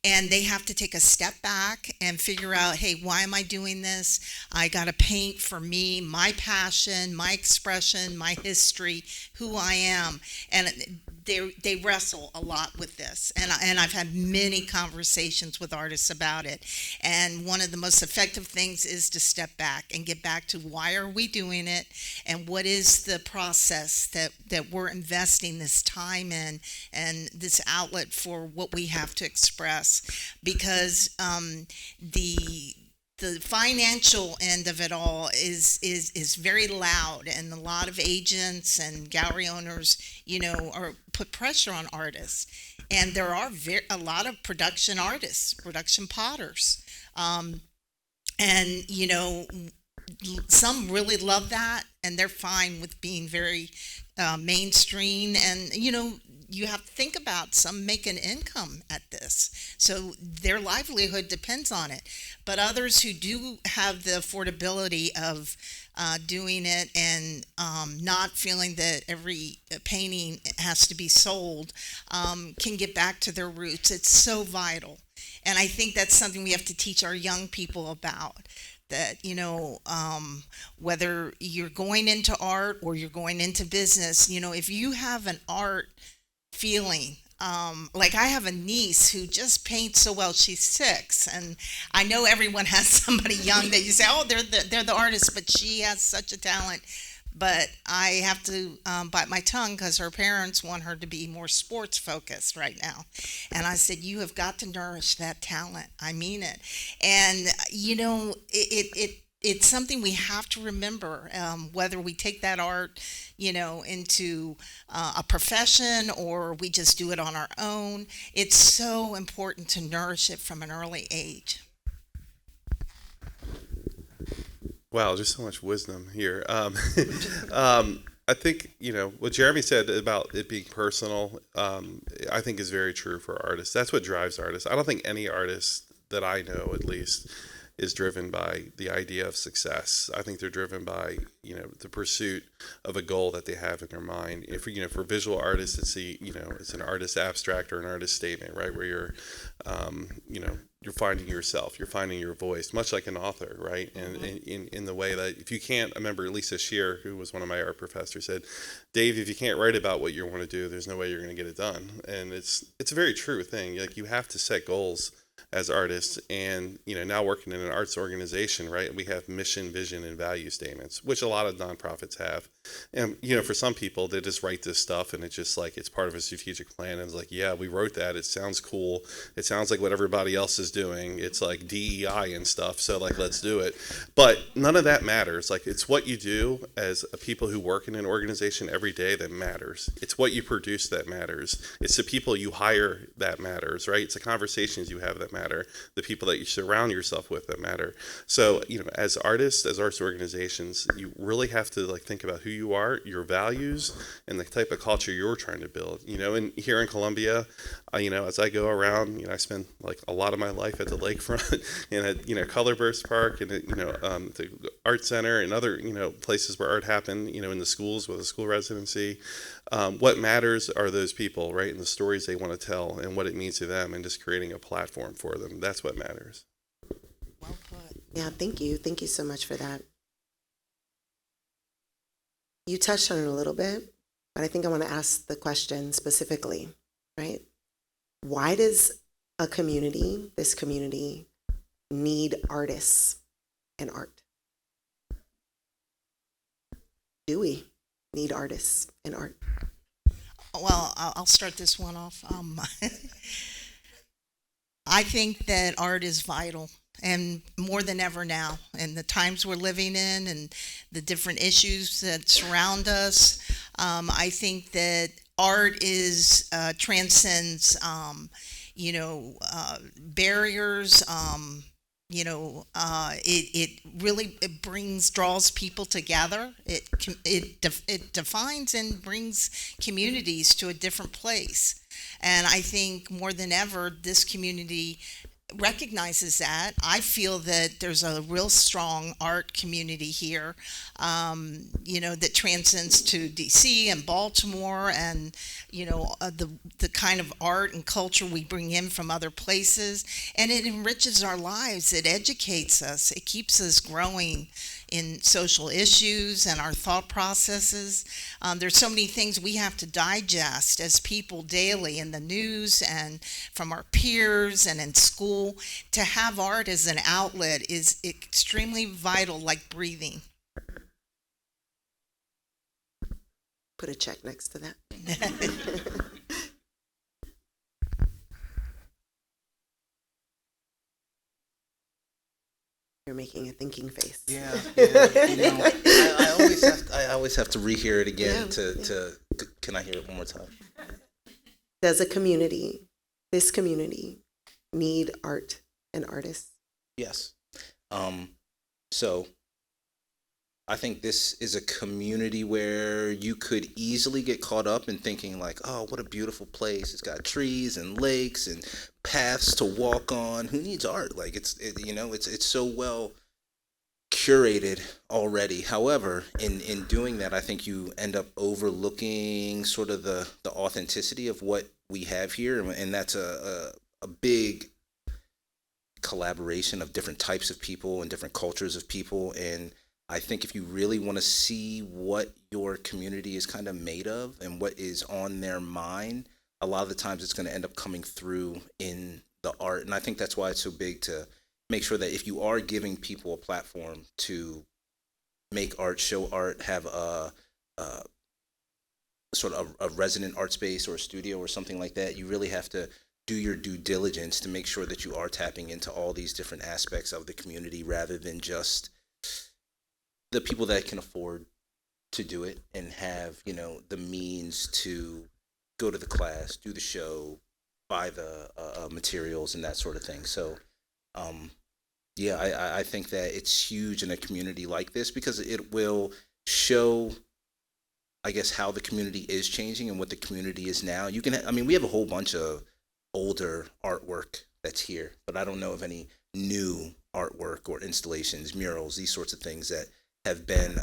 And they have to take a step back and figure out, hey, why am I doing this? I got to paint for me, my passion, my expression, my history, who I am. And they wrestle a lot with this, and I've had many conversations with artists about it. And one of the most effective things is to step back and get back to, why are we doing it, and what is the process that we're investing this time in, and this outlet for what we have to express. Because the financial end of it all is very loud, and a lot of agents and gallery owners, are put pressure on artists. And there are a lot of production artists, production potters, and some really love that, and they're fine with being very mainstream. And you have to think about, some make an income at this, so their livelihood depends on it. But others who do have the affordability of doing it, and not feeling that every painting has to be sold, can get back to their roots. It's so vital. And I think that's something we have to teach our young people about, that, whether you're going into art or you're going into business, if you have an art feeling, like I have a niece who just paints so well. She's 6, and I know everyone has somebody young that you say, oh, they're the artist, but she has such a talent. But I have to bite my tongue because her parents want her to be more sports focused right now. And I said, you have got to nourish that talent. I mean it. And, it's something we have to remember, whether we take that art, into a profession or we just do it on our own. It's so important to nourish it from an early age. Wow, there's so much wisdom here. I think, what Jereme said about it being personal, I think is very true for artists. That's what drives artists. I don't think any artist that I know, at least, is driven by the idea of success. I think they're driven by, the pursuit of a goal that they have in their mind. If, for visual artists, it's an artist abstract or an artist statement, right? Where you're, you're finding yourself, you're finding your voice, much like an author, right? And in the way that if you can't, I remember Lisa Shear, who was one of my art professors, said, Dave, if you can't write about what you want to do, there's no way you're going to get it done. And it's a very true thing. Like, you have to set goals as artists, and now working in an arts organization, right, we have mission, vision, and value statements, which a lot of nonprofits have. And for some people, they just write this stuff and it's just like it's part of a strategic plan, and it's like, yeah, we wrote that, it sounds cool, it sounds like what everybody else is doing, it's like DEI and stuff, so like, let's do it. But none of that matters. Like, it's what you do as a people who work in an organization every day that matters. It's what you produce that matters. It's the people you hire that matters, right? It's the conversations you have that matter, the people that you surround yourself with that matter. So, as artists, as arts organizations, you really have to think about who you are, your values, and the type of culture you're trying to build. And here in Columbia, as I go around, I spend a lot of my life at the lakefront and at Colorburst Park and at, the art center and other, places where art happen, in the schools with a school residency. What matters are those people, right, and the stories they want to tell and what it means to them, and just creating a platform for them. That's what matters. Well put. Yeah, thank you. Thank you so much for that. You touched on it a little bit, but I think I want to ask the question specifically, right? Why does this community, need artists and art? Do we need artists and art? Well, I'll start this one off. I think that art is vital, and more than ever now, in the times we're living in and the different issues that surround us. I think that art transcends, barriers. It really draws people together. It defines and brings communities to a different place. And I think more than ever, this community recognizes that. I feel that there's a real strong art community here, that transcends to DC and Baltimore, and the kind of art and culture we bring in from other places, and it enriches our lives. It educates us. It keeps us growing in social issues and our thought processes. There's so many things we have to digest as people daily in the news and from our peers and in school. To have art as an outlet is extremely vital, like breathing. Put a check next to that. You're making a thinking face. Yeah. I always have to rehear it again. Can I hear it one more time? Does this community, need art and artists? Yes. So I think this is a community where you could easily get caught up in thinking like, oh, what a beautiful place. It's got trees and lakes and paths to walk on. Who needs art? Like it's so well curated already. However, in doing that, I think you end up overlooking sort of the authenticity of what we have here. And that's a big collaboration of different types of people and different cultures of people. And I think if you really want to see what your community is kind of made of and what is on their mind, a lot of the times it's going to end up coming through in the art. And I think that's why it's so big to make sure that if you are giving people a platform to make art, show art, have a sort of a resident art space or a studio or something like that, you really have to do your due diligence to make sure that you are tapping into all these different aspects of the community rather than just the people that can afford to do it and have, you know, the means to go to the class, do the show, buy the materials and that sort of thing. So, yeah, I think that it's huge in a community like this because it will show, I guess, how the community is changing and what the community is now. You can, I mean, we have a whole bunch of older artwork that's here, but I don't know of any new artwork or installations, murals, these sorts of things that have been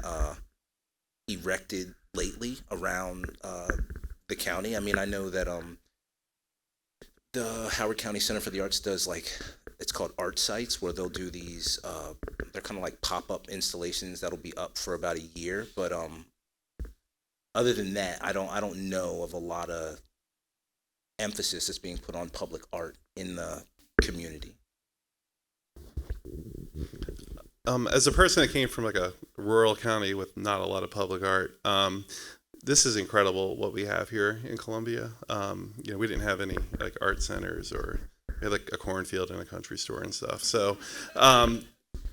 erected lately around the county. I mean, I know that the Howard County Center for the Arts does, like, it's called art sites, where they'll do these they're kind of like pop-up installations that'll be up for about a year, but other than that, I don't know of a lot of emphasis that's being put on public art in the community. As a person that came from like a rural county with not a lot of public art, this is incredible what we have here in Columbia. You know, we didn't have any like art centers, or we had like a cornfield and a country store and stuff. So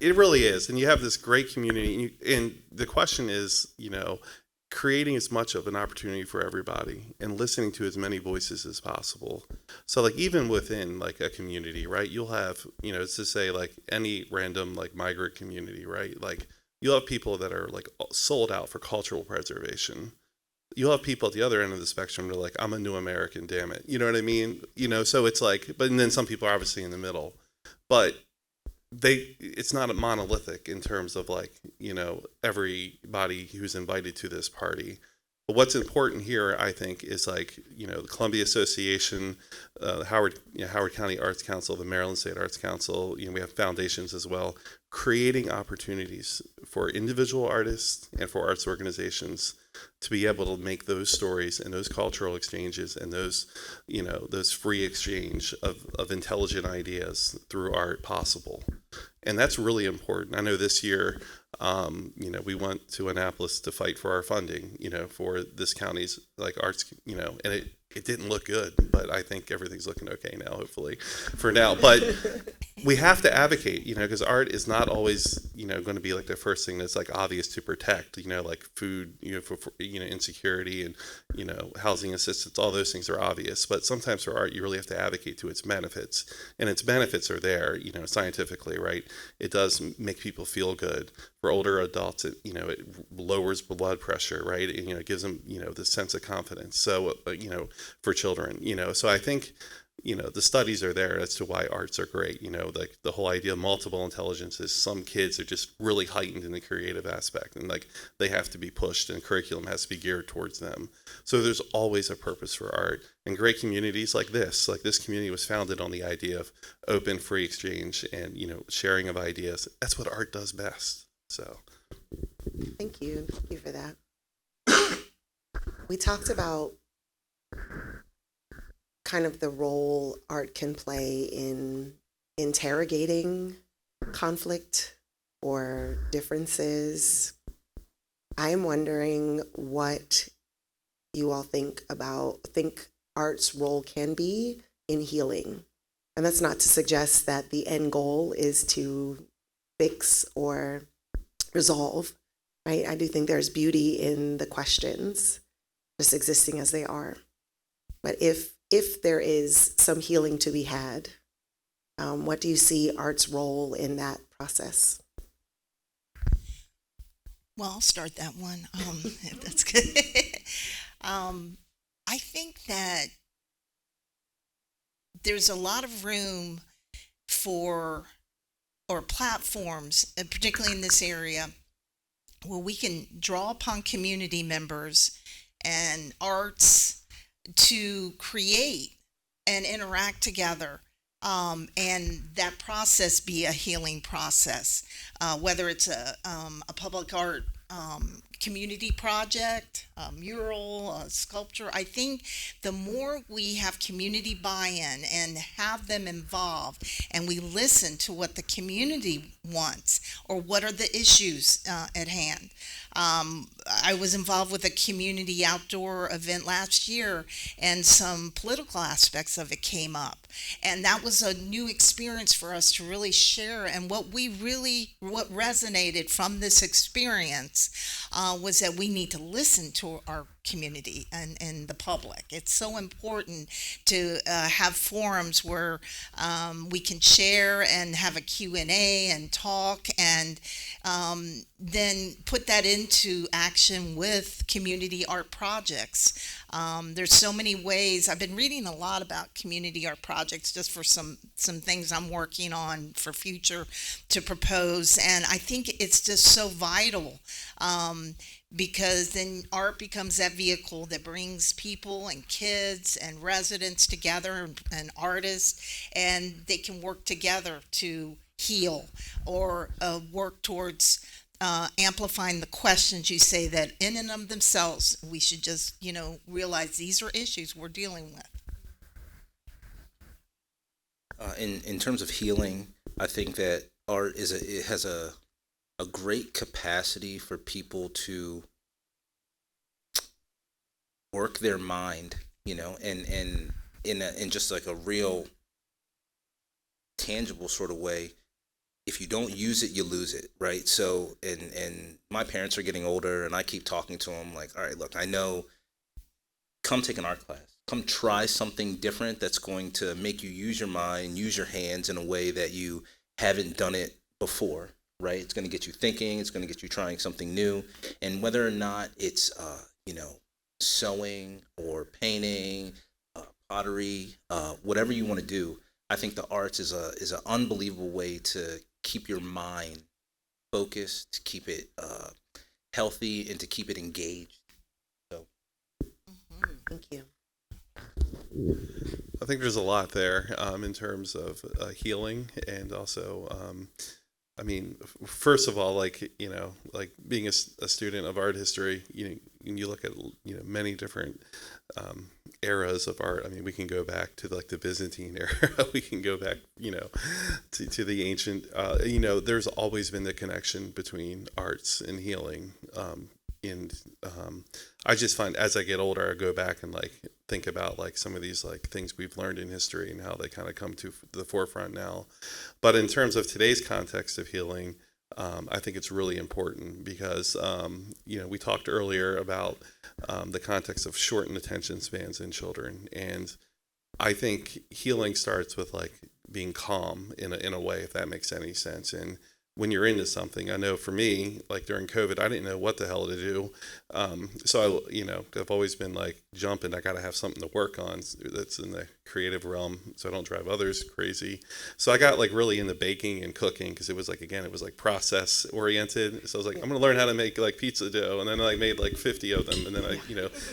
it really is, and you have this great community. And the question is, you know, creating as much of an opportunity for everybody and listening to as many voices as possible. So like even within like a community, right, you'll have, you know, it's to say like any random like migrant community, right, like you'll have people that are like sold out for cultural preservation. You'll have people at the other end of the spectrum that are like, I'm a new American, damn it, you know what I mean, you know. So it's like, but and then some people are obviously in the middle, but it's not a monolithic in terms of like, you know, everybody who's invited to this party. But what's important here, I think, is like, you know, the Columbia Association, Howard County Arts Council, the Maryland State Arts Council, you know, we have foundations as well, creating opportunities for individual artists and for arts organizations to be able to make those stories and those cultural exchanges and those, you know, those free exchange of intelligent ideas through art possible. And that's really important. I know this year, you know, we went to Annapolis to fight for our funding, you know, for this county's like arts, you know, and it didn't look good, but I think everything's looking okay now, hopefully, for now. But we have to advocate, you know, because art is not always, you know, going to be like the first thing that's like obvious to protect, you know, like food, you know, for you know, insecurity and, you know, housing assistance, all those things are obvious. But sometimes for art, you really have to advocate to its benefits, and its benefits are there, you know, scientifically, right? It does make people feel good. For older adults, it, you know, it lowers blood pressure, right? And, you know, it gives them, you know, this sense of confidence. So, you know, for children, you know, so I think, you know, the studies are there as to why arts are great. You know, like the whole idea of multiple intelligence is some kids are just really heightened in the creative aspect, and like they have to be pushed, and curriculum has to be geared towards them. So there's always a purpose for art, and great communities like this community was founded on the idea of open, free exchange and, you know, sharing of ideas. That's what art does best. So Thank you for that. We talked about kind of the role art can play in interrogating conflict or differences. I am wondering what you all think art's role can be in healing. And that's not to suggest that the end goal is to fix or resolve, right? I do think there's beauty in the questions just existing as they are. But if there is some healing to be had, what do you see art's role in that process? Well, I'll start that one, if that's good. I think that there's a lot of room for, or platforms, particularly in this area, where we can draw upon community members and arts to create and interact together. and that process be a healing process, whether it's a public art community project, a mural, a sculpture. I think the more we have community buy-in and have them involved, and we listen to what the community wants or what are the issues at hand. I was involved with a community outdoor event last year, and some political aspects of it came up. And that was a new experience for us to really share. And what resonated from this experience was that we need to listen to our community and the public. It's so important to have forums where we can share and have a Q&A and talk, and then put that into action with community art projects. There's so many ways. I've been reading a lot about community art projects just for some things I'm working on for future to propose, and I think it's just so vital, because then art becomes that vehicle that brings people and kids and residents together, and artists, and they can work together to heal or work towards amplifying the questions you say that in and of themselves we should just realize these are issues we're dealing with. In terms of healing, I think that art has a great capacity for people to work their mind, and in just like a real tangible sort of way. If you don't use it, you lose it, right? So, and my parents are getting older, and I keep talking to them like, all right, look, I know, come take an art class. Come try something different that's going to make you use your mind, use your hands in a way that you haven't done it before, right? It's going to get you thinking. It's going to get you trying something new. And whether or not it's, sewing or painting, pottery, whatever you want to do, I think the arts is an unbelievable way to keep your mind focused, to keep it healthy, and to keep it engaged. So, Thank you. I think there's a lot there in terms of healing, and also, first of all, like being a student of art history, you look at many different eras of art. I mean, we can go back to like the Byzantine era. We can go back, to the ancient. There's always been the connection between arts and healing. And I just find as I get older, I go back and like think about like some of these like things we've learned in history and how they kind of come to the forefront now. But in terms of today's context of healing, I think it's really important because we talked earlier about the context of shortened attention spans in children, and I think healing starts with like being calm in a way, if that makes any sense. And when you're into something, I know for me, like during COVID, I didn't know what the hell to do. So I've always been like jumping. I got to have something to work on that's in the creative realm, so I don't drive others crazy. So I got like really into baking and cooking because it was like process oriented. So I was like, I'm gonna learn how to make like pizza dough, and then I made like 50 of them, and then I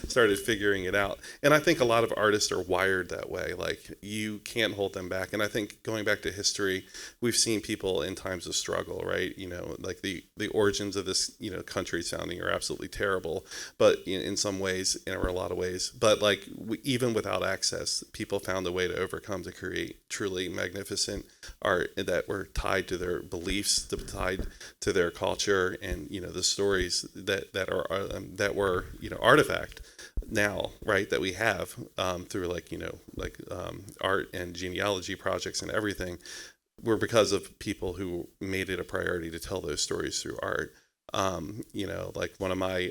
started figuring it out. And I think a lot of artists are wired that way. Like you can't hold them back. And I think going back to history, we've seen people in times of struggle, right? Like the origins of this country sounding are absolutely terrible, but in some ways, or a lot of ways, but like even without access, people found a way to overcome to create truly magnificent art that were tied to their beliefs, tied to their culture, and the stories that were artifact now, right, that we have through art and genealogy projects and everything were because of people who made it a priority to tell those stories through art. Like one of my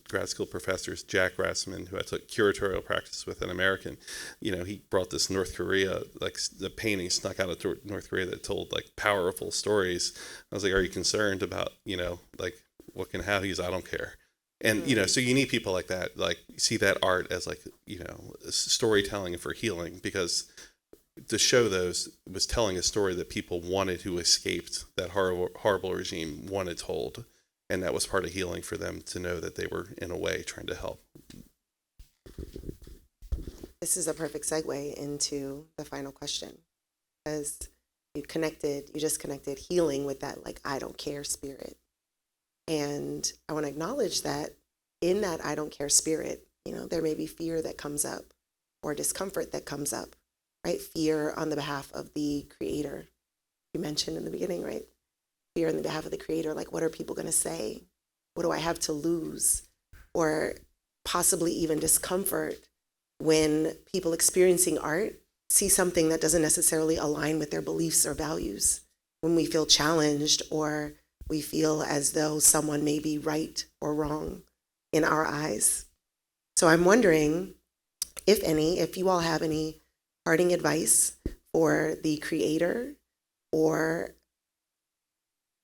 grad school professors, Jack Rassman, who I took curatorial practice with, an American, he brought this North Korea, like the painting snuck out of North Korea that told like powerful stories. I was like, are you concerned about, like what can happen? He's, I don't care. And, so you need people like that, like see that art as like, storytelling for healing, because to show those was telling a story that people wanted, who escaped that horrible regime, wanted told. And that was part of healing for them, to know that they were, in a way, trying to help. This is a perfect segue into the final question. because you just connected healing with that, like, I don't care spirit. And I want to acknowledge that in that I don't care spirit, there may be fear that comes up or discomfort that comes up, right? Fear on the behalf of the creator. You mentioned in the beginning, right? Fear on the behalf of the creator, like, what are people going to say? What do I have to lose? Or possibly even discomfort when people experiencing art see something that doesn't necessarily align with their beliefs or values. When we feel challenged or we feel as though someone may be right or wrong in our eyes. So I'm wondering, if you all have any parting advice for the creator or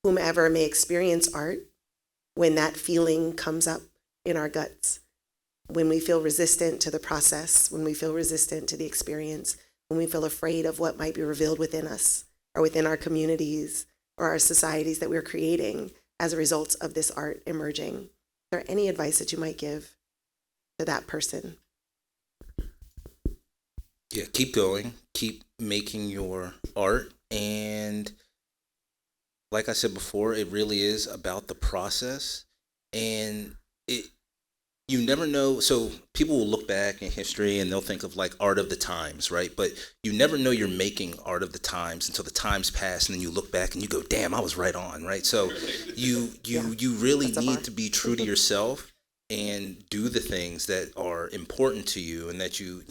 whomever may experience art when that feeling comes up in our guts, when we feel resistant to the process, when we feel resistant to the experience, when we feel afraid of what might be revealed within us or within our communities or our societies that we're creating as a result of this art emerging. Is there any advice that you might give to that person? Yeah, keep going, keep making your art. And like I said before, it really is about the process. And you never know. So people will look back in history and they'll think of like art of the times, right? But you never know you're making art of the times until the times pass, and then you look back and you go, damn, I was right on, right? So you really need to be true to yourself and do the things that are important to you and that you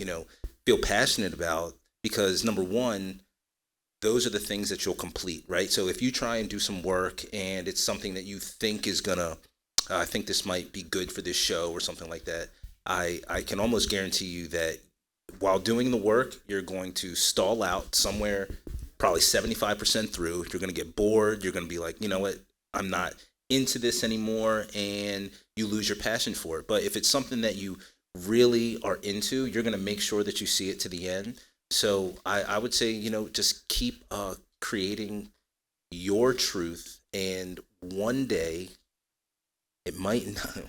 feel passionate about, because number one, those are the things that you'll complete, right? So if you try and do some work and it's something that you think is gonna, I think this might be good for this show or something like that, I can almost guarantee you that while doing the work, you're going to stall out somewhere probably 75% through. You're going to get bored. You're going to be like, you know what, I'm not into this anymore, and you lose your passion for it. But if it's something that you really are into, you're going to make sure that you see it to the end. So I would say, just keep creating your truth, and one day it might not.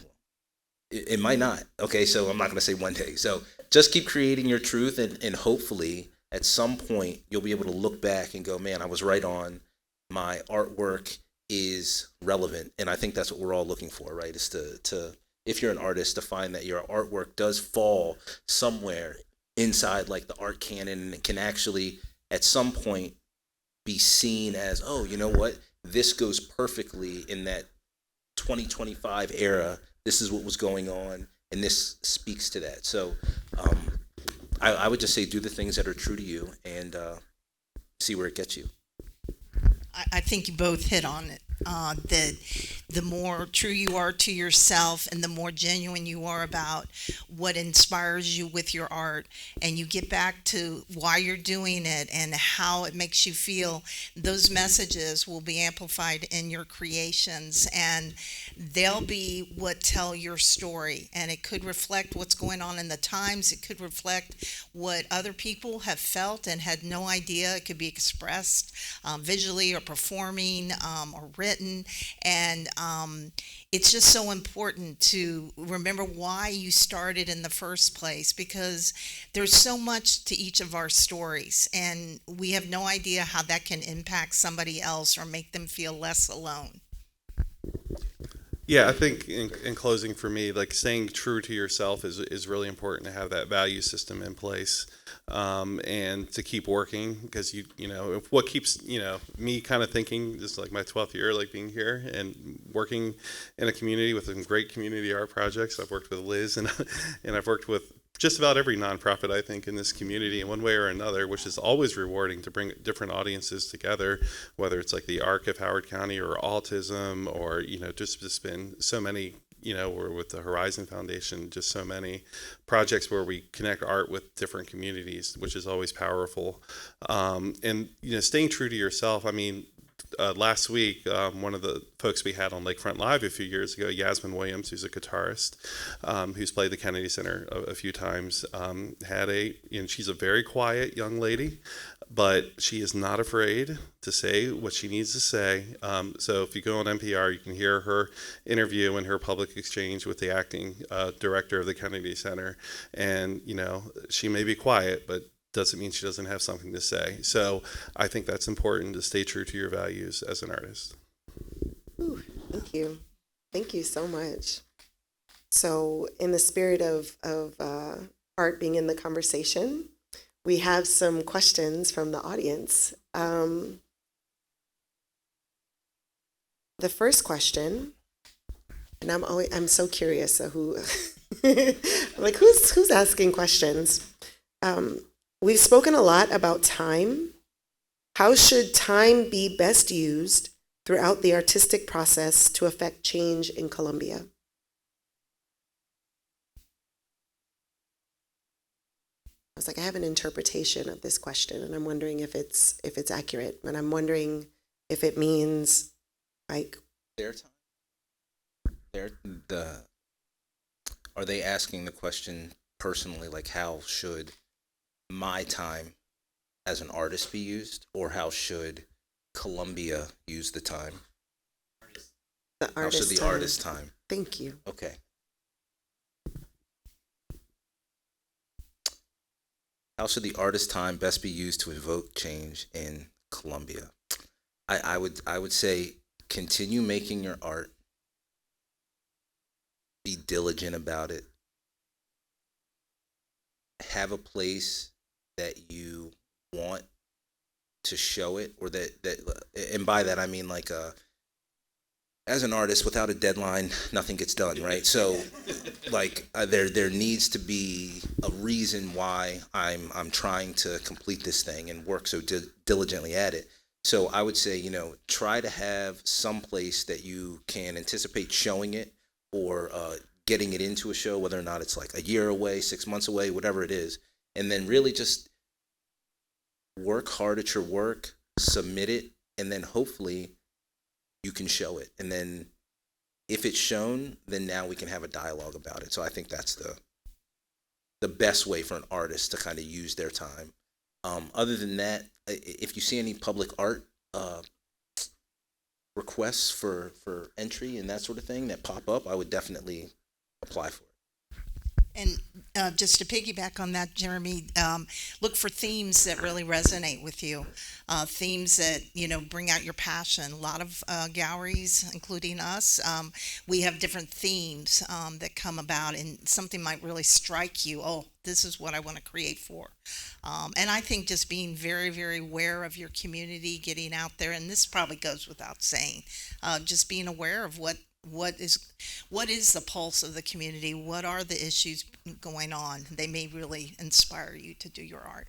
It might not. Okay, so I'm not going to say one day. So just keep creating your truth, and hopefully at some point you'll be able to look back and go, man, I was right on. My artwork is relevant. And I think that's what we're all looking for, right? Is to if you're an artist, to find that your artwork does fall somewhere inside like the art canon and can actually at some point be seen as, oh, you know what? This goes perfectly in that 2025 era. This is what was going on, and this speaks to that. So I would just say do the things that are true to you and see where it gets you. I think you both hit on it. That the more true you are to yourself and the more genuine you are about what inspires you with your art, and you get back to why you're doing it and how it makes you feel, those messages will be amplified in your creations, and they'll be what tell your story. And it could reflect what's going on in the times. It could reflect what other people have felt and had no idea. It could be expressed visually or performing or written. And it's just so important to remember why you started in the first place, because there's so much to each of our stories, and we have no idea how that can impact somebody else or make them feel less alone. Yeah, I think in closing for me, like staying true to yourself is really important, to have that value system in place, and to keep working, because if what keeps me kind of thinking, this is like my 12th year, like being here and working in a community with some great community art projects. I've worked with Liz and I've worked with just about every nonprofit, I think, in this community in one way or another, which is always rewarding to bring different audiences together, whether it's like the ARC of Howard County or autism, or, just been so many, or with the Horizon Foundation, just so many projects where we connect art with different communities, which is always powerful. And, staying true to yourself. I mean, last week, one of the folks we had on Lakefront Live a few years ago, Yasmin Williams, who's a guitarist, who's played the Kennedy Center a few times, she's a very quiet young lady, but she is not afraid to say what she needs to say. So if you go on NPR, you can hear her interview and her public exchange with the acting director of the Kennedy Center. And, she may be quiet, but doesn't mean she doesn't have something to say. So I think that's important to stay true to your values as an artist. Ooh, thank you. Thank you so much. So in the spirit of art being in the conversation, we have some questions from the audience. The first question, and I'm so curious who like who's asking questions. We've spoken a lot about time. How should time be best used throughout the artistic process to affect change in Colombia? I was like, I have an interpretation of this question, and I'm wondering if it's accurate. And I'm wondering if it means like Their time. Are they asking the question personally, like how should my time as an artist be used, or how should Colombia use the time? the How artist should the time. artist time? Thank you. Okay. How should the artist time best be used to evoke change in Colombia? I would say continue making your art. Be diligent about it. Have a place that you want to show it, or and by that I mean like as an artist, without a deadline, nothing gets done, right? So, like, there needs to be a reason why I'm trying to complete this thing and work so diligently at it. So I would say, try to have some place that you can anticipate showing it, or getting it into a show, whether or not it's like a year away, 6 months away, whatever it is, and then really just work hard at your work, submit it, and then hopefully you can show it. And then if it's shown, then now we can have a dialogue about it. So I think that's the best way for an artist to kind of use their time. Other than that, if you see any public art requests for entry and that sort of thing that pop up, I would definitely apply for it. And just to piggyback on that, Jereme, look for themes that really resonate with you, themes that, bring out your passion. A lot of galleries, including us, we have different themes that come about, and something might really strike you. Oh, this is what I want to create for. And I think just being very, very aware of your community, getting out there, and this probably goes without saying, just being aware of what is the pulse of the community, what are the issues going on. They may really inspire you to do your art.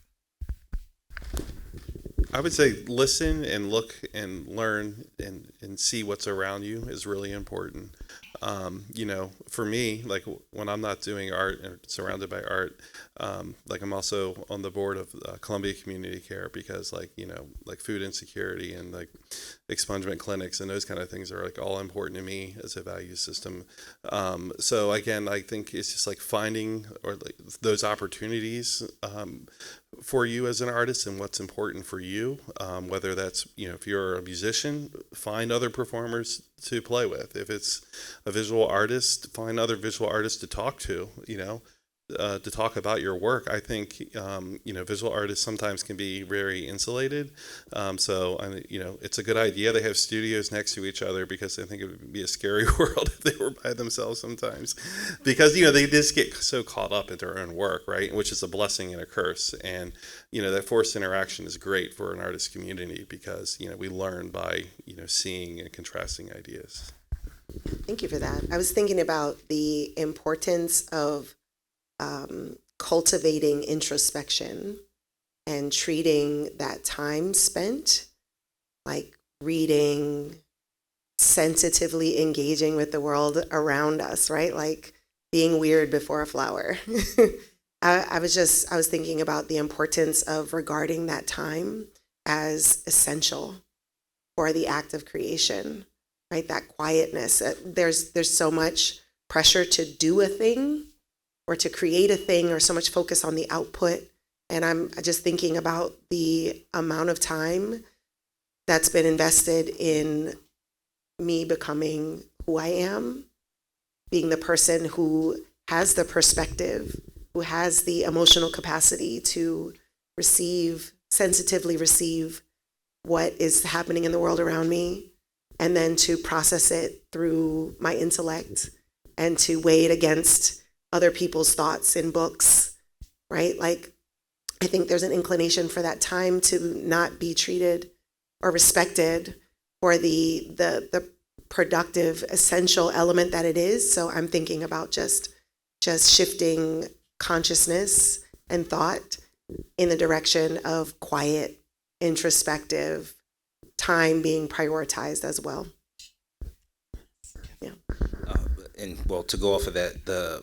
I would say listen and look and learn and see what's around you is really important. For me, like when I'm not doing art and surrounded by art, like I'm also on the board of Columbia Community Care, because like food insecurity and like expungement clinics and those kind of things are like all important to me as a value system. So again, I think it's just like finding or like those opportunities for you as an artist and what's important for you, whether that's, if you're a musician, find other performers to play with. If it's a visual artist, find other visual artists to talk to, to talk about your work. I think, visual artists sometimes can be very insulated. So it's a good idea they have studios next to each other, because I think it would be a scary world if they were by themselves sometimes, because, they just get so caught up in their own work, right? Which is a blessing and a curse. And, that forced interaction is great for an artist community, because, we learn by, seeing and contrasting ideas. Thank you for that. I was thinking about the importance of cultivating introspection and treating that time spent, like reading, sensitively engaging with the world around us, right? Like being weird before a flower. I was thinking about the importance of regarding that time as essential for the act of creation, right? That quietness. There's so much pressure to do a thing or to create a thing, or so much focus on the output. And I'm just thinking about the amount of time that's been invested in me becoming who I am, being the person who has the perspective, who has the emotional capacity to sensitively receive what is happening in the world around me, and then to process it through my intellect and to weigh it against other people's thoughts in books, right? Like, I think there's an inclination for that time to not be treated or respected for the productive, essential element that it is. So I'm thinking about just shifting consciousness and thought in the direction of quiet, introspective time being prioritized as well. Yeah. And well, to go off of that,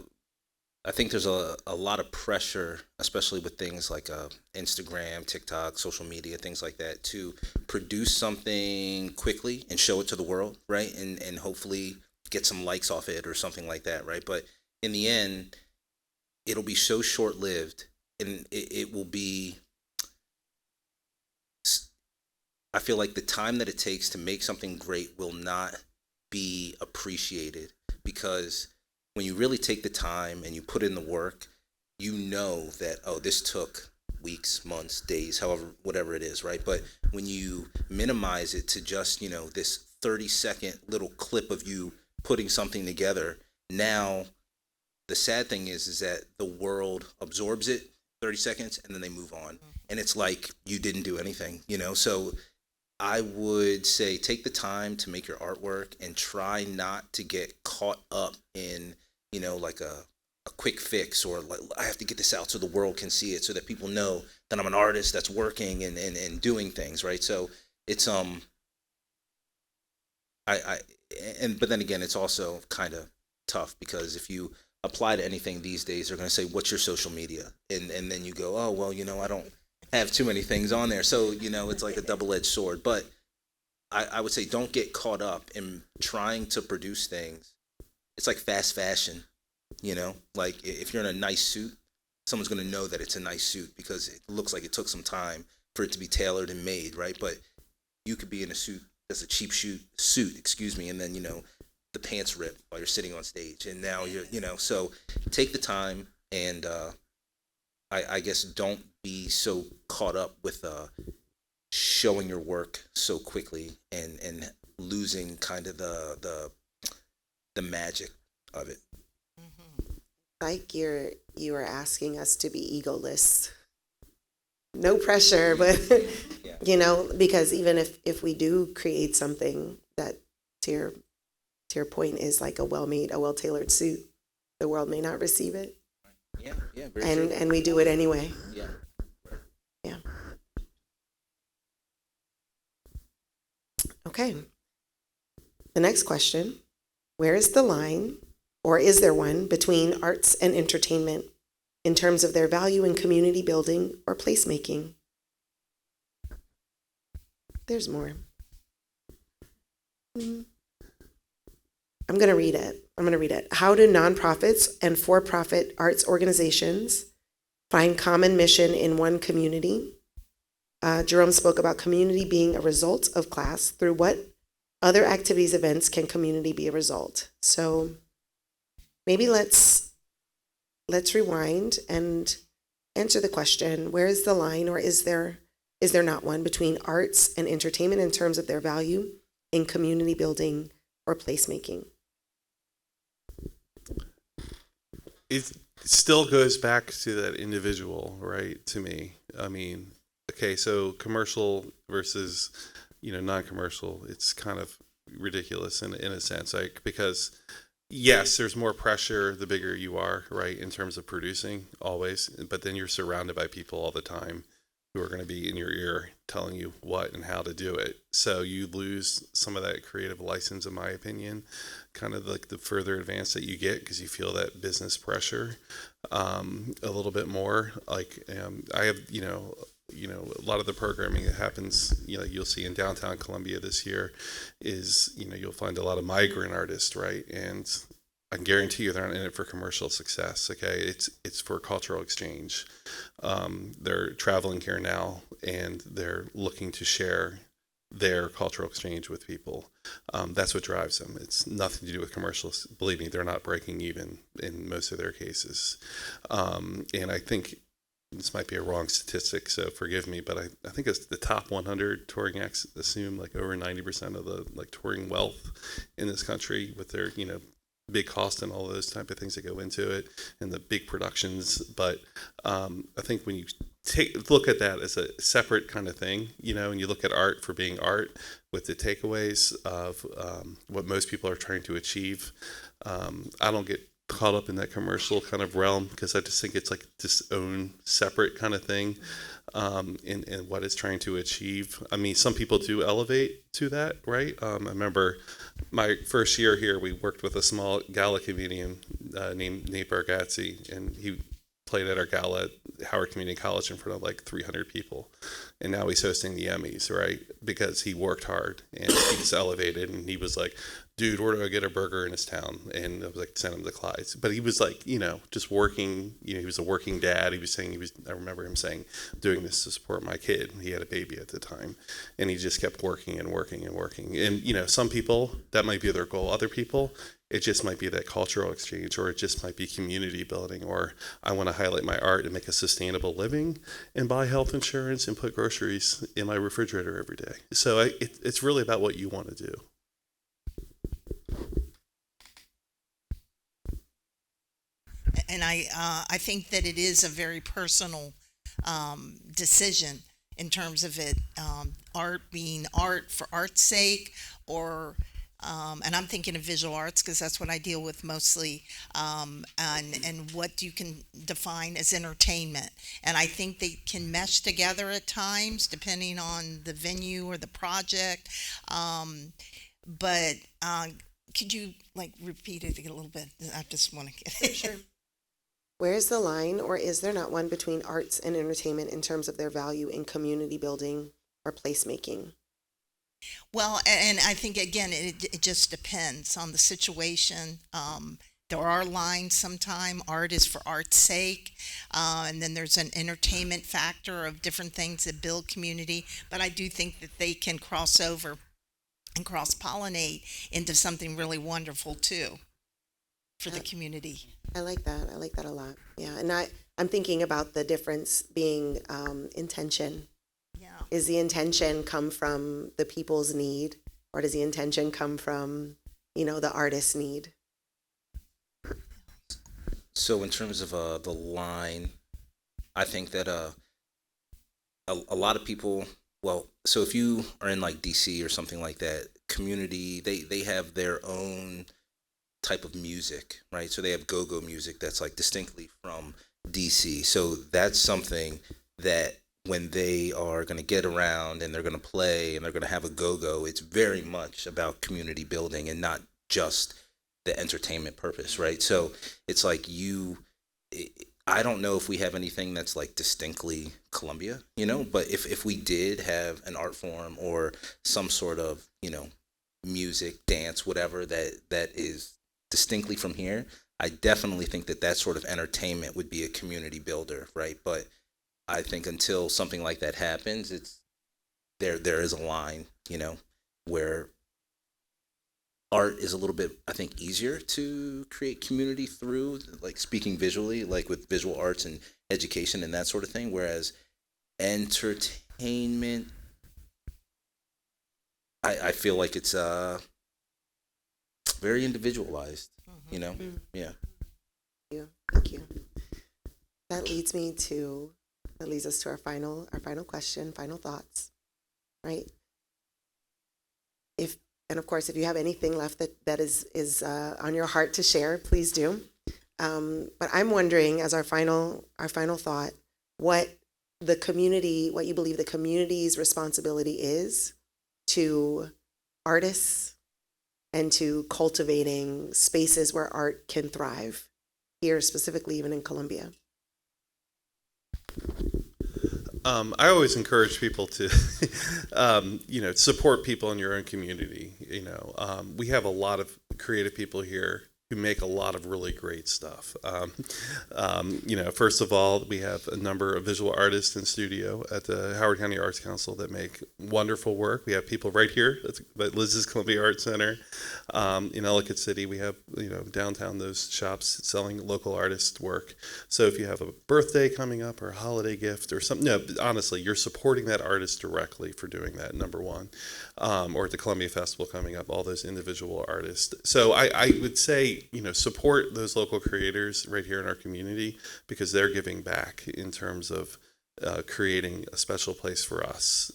I think there's a lot of pressure, especially with things like Instagram, TikTok, social media, things like that, to produce something quickly and show it to the world, right? And hopefully get some likes off it or something like that, right? But in the end, it'll be so short-lived, and it will be, I feel like the time that it takes to make something great will not be appreciated, because when you really take the time and you put in the work, you know that, oh, this took weeks, months, days, however, whatever it is, right? But when you minimize it to just, this 30-second little clip of you putting something together, now the sad thing is that the world absorbs it 30 seconds and then they move on. And it's like you didn't do anything, So I would say take the time to make your artwork and try not to get caught up in, like a quick fix, or like, I have to get this out so the world can see it, so that people know that I'm an artist that's working and doing things, right? So it's but then again, it's also kind of tough, because if you apply to anything these days, they're going to say, what's your social media? And then you go, oh, well, I don't have too many things on there. So, it's like a double-edged sword. But I would say don't get caught up in trying to produce things. It's like fast fashion, like if you're in a nice suit, someone's going to know that it's a nice suit because it looks like it took some time for it to be tailored and made, right? But you could be in a suit that's a cheap suit, and then, the pants rip while you're sitting on stage. And now so take the time, and I guess don't be so caught up with showing your work so quickly and losing kind of the magic of it. Like you are asking us to be egoless. No pressure, but Yeah. because even if we do create something that, to your point, is like a well-tailored suit, the world may not receive it. Yeah, very true. And we do it anyway. Yeah. Yeah. Okay. The next question: where is the line, or is there one, between arts and entertainment in terms of their value in community building or placemaking? There's more. I'm going to read it. How do nonprofits and for-profit arts organizations find common mission in one community? Jerome spoke about community being a result of class. Through what other activities, events can community be a result? So maybe let's rewind and answer the question: where is the line, or is there not one, between arts and entertainment in terms of their value in community building or placemaking? It still goes back to that individual, right? To me, I mean, okay, so commercial versus, non-commercial, it's kind of ridiculous in a sense, like, because yes, there's more pressure the bigger you are, right, in terms of producing, always, but then you're surrounded by people all the time who are going to be in your ear telling you what and how to do it. So you lose some of that creative license, in my opinion, kind of like the further advanced that you get, because you feel that business pressure a little bit more. Like I have, a lot of the programming that happens, you'll see in downtown Columbia this year is, you'll find a lot of migrant artists, right? And I can guarantee you they're not in it for commercial success. Okay, it's for cultural exchange. They're traveling here now, and they're looking to share their cultural exchange with people. That's what drives them. It's nothing to do with commercials. Believe me, they're not breaking even in most of their cases. And I think this might be a wrong statistic, so forgive me, but I think it's the top 100 touring acts assume like over 90% of the like touring wealth in this country with their, big cost and all those type of things that go into it and the big productions. But I think when you look at that as a separate kind of thing, and you look at art for being art with the takeaways of what most people are trying to achieve, I don't get caught up in that commercial kind of realm because I just think it's like this own separate kind of thing in what it's trying to achieve. I mean, some people do elevate to that, right? I remember my first year here, we worked with a small gala comedian named Nate Bargatze, and he played at our gala at Howard Community College in front of like 300 people. And now he's hosting the Emmys, right? Because he worked hard and he's elevated. And he was like, dude, where do I get a burger in this town? And I was like, send him to Clyde's. But he was like, just working, he was a working dad. He was saying, I remember him saying, doing this to support my kid. He had a baby at the time. And he just kept working and working and working. And, some people, that might be their goal. Other people, it just might be that cultural exchange, or it just might be community building, or I want to highlight my art and make a sustainable living and buy health insurance and put groceries in my refrigerator every day. So it's really about what you want to do. And I think that it is a very personal decision in terms of it, art being art for art's sake, or and I'm thinking of visual arts because that's what I deal with mostly, and what you can define as entertainment. And I think they can mesh together at times depending on the venue or the project. But could you repeat it a little bit? I just want to get it. Sure. Where is the line, or is there not one, between arts and entertainment in terms of their value in community building or placemaking? Well, and I think, again, it just depends on the situation. There are lines sometimes. Art is for art's sake. And then there's an entertainment factor of different things that build community. But I do think that they can cross over and cross-pollinate into something really wonderful, too, for the community. I like that. I like that a lot. Yeah. And I'm thinking about the difference being intention. Yeah. Is the intention come from the people's need, or does the intention come from, the artist's need? So in terms of the line, I think that a lot of people, so if you are in like DC or something like that, community, they have their own type of music, right? So they have go-go music that's like distinctly from DC. So that's something that when they are going to get around and they're going to play and they're going to have a go-go, it's very much about community building and not just the entertainment purpose, right? So it's like I don't know if we have anything that's like distinctly Columbia, but if we did have an art form or some sort of, music, dance, whatever that is distinctly from here, I definitely think that sort of entertainment would be a community builder, right? But I think until something like that happens, it's there is a line, where art is a little bit, I think, easier to create community through, like speaking visually, like with visual arts and education and that sort of thing, whereas entertainment, I feel like it's very individualized, Yeah. Thank you. That leads us to our final question, final thoughts, right? And of course, if you have anything left that is on your heart to share, please do. But I'm wondering, as our final thought, what you believe the community's responsibility is to artists and to cultivating spaces where art can thrive, here specifically even in Columbia. I always encourage people to, support people in your own community. We have a lot of creative people here who make a lot of really great stuff. First of all, we have a number of visual artists in studio at the Howard County Arts Council that make wonderful work. We have people right here at Liz's Columbia Art Center. In Ellicott City, we have, downtown, those shops selling local artist work. So if you have a birthday coming up or a holiday gift or something, no, honestly, you're supporting that artist directly for doing that, number one. Or at the Columbia Festival coming up, all those individual artists. So I would say, support those local creators right here in our community, because they're giving back in terms of creating a special place for us.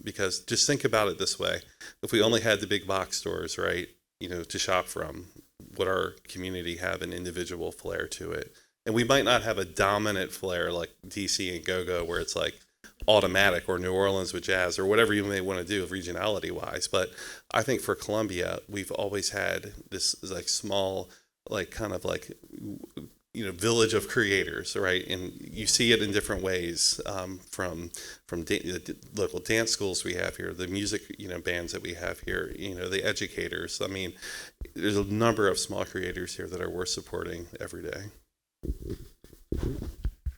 Because just think about it this way: if we only had the big box stores, right, to shop from, would our community have an individual flair to it? And we might not have a dominant flair like DC and Go-Go, where it's like automatic, or New Orleans with jazz, or whatever you may want to do regionality wise. But I think for Columbia, we've always had this like small, like kind of like, village of creators, right? And you see it in different ways, from the local dance schools we have here, the music, bands that we have here, the educators. I mean, there's a number of small creators here that are worth supporting every day.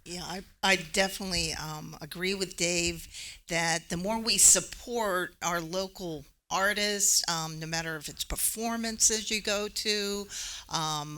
Yeah, I definitely agree with Dave that the more we support our local artists, no matter if it's performances you go to,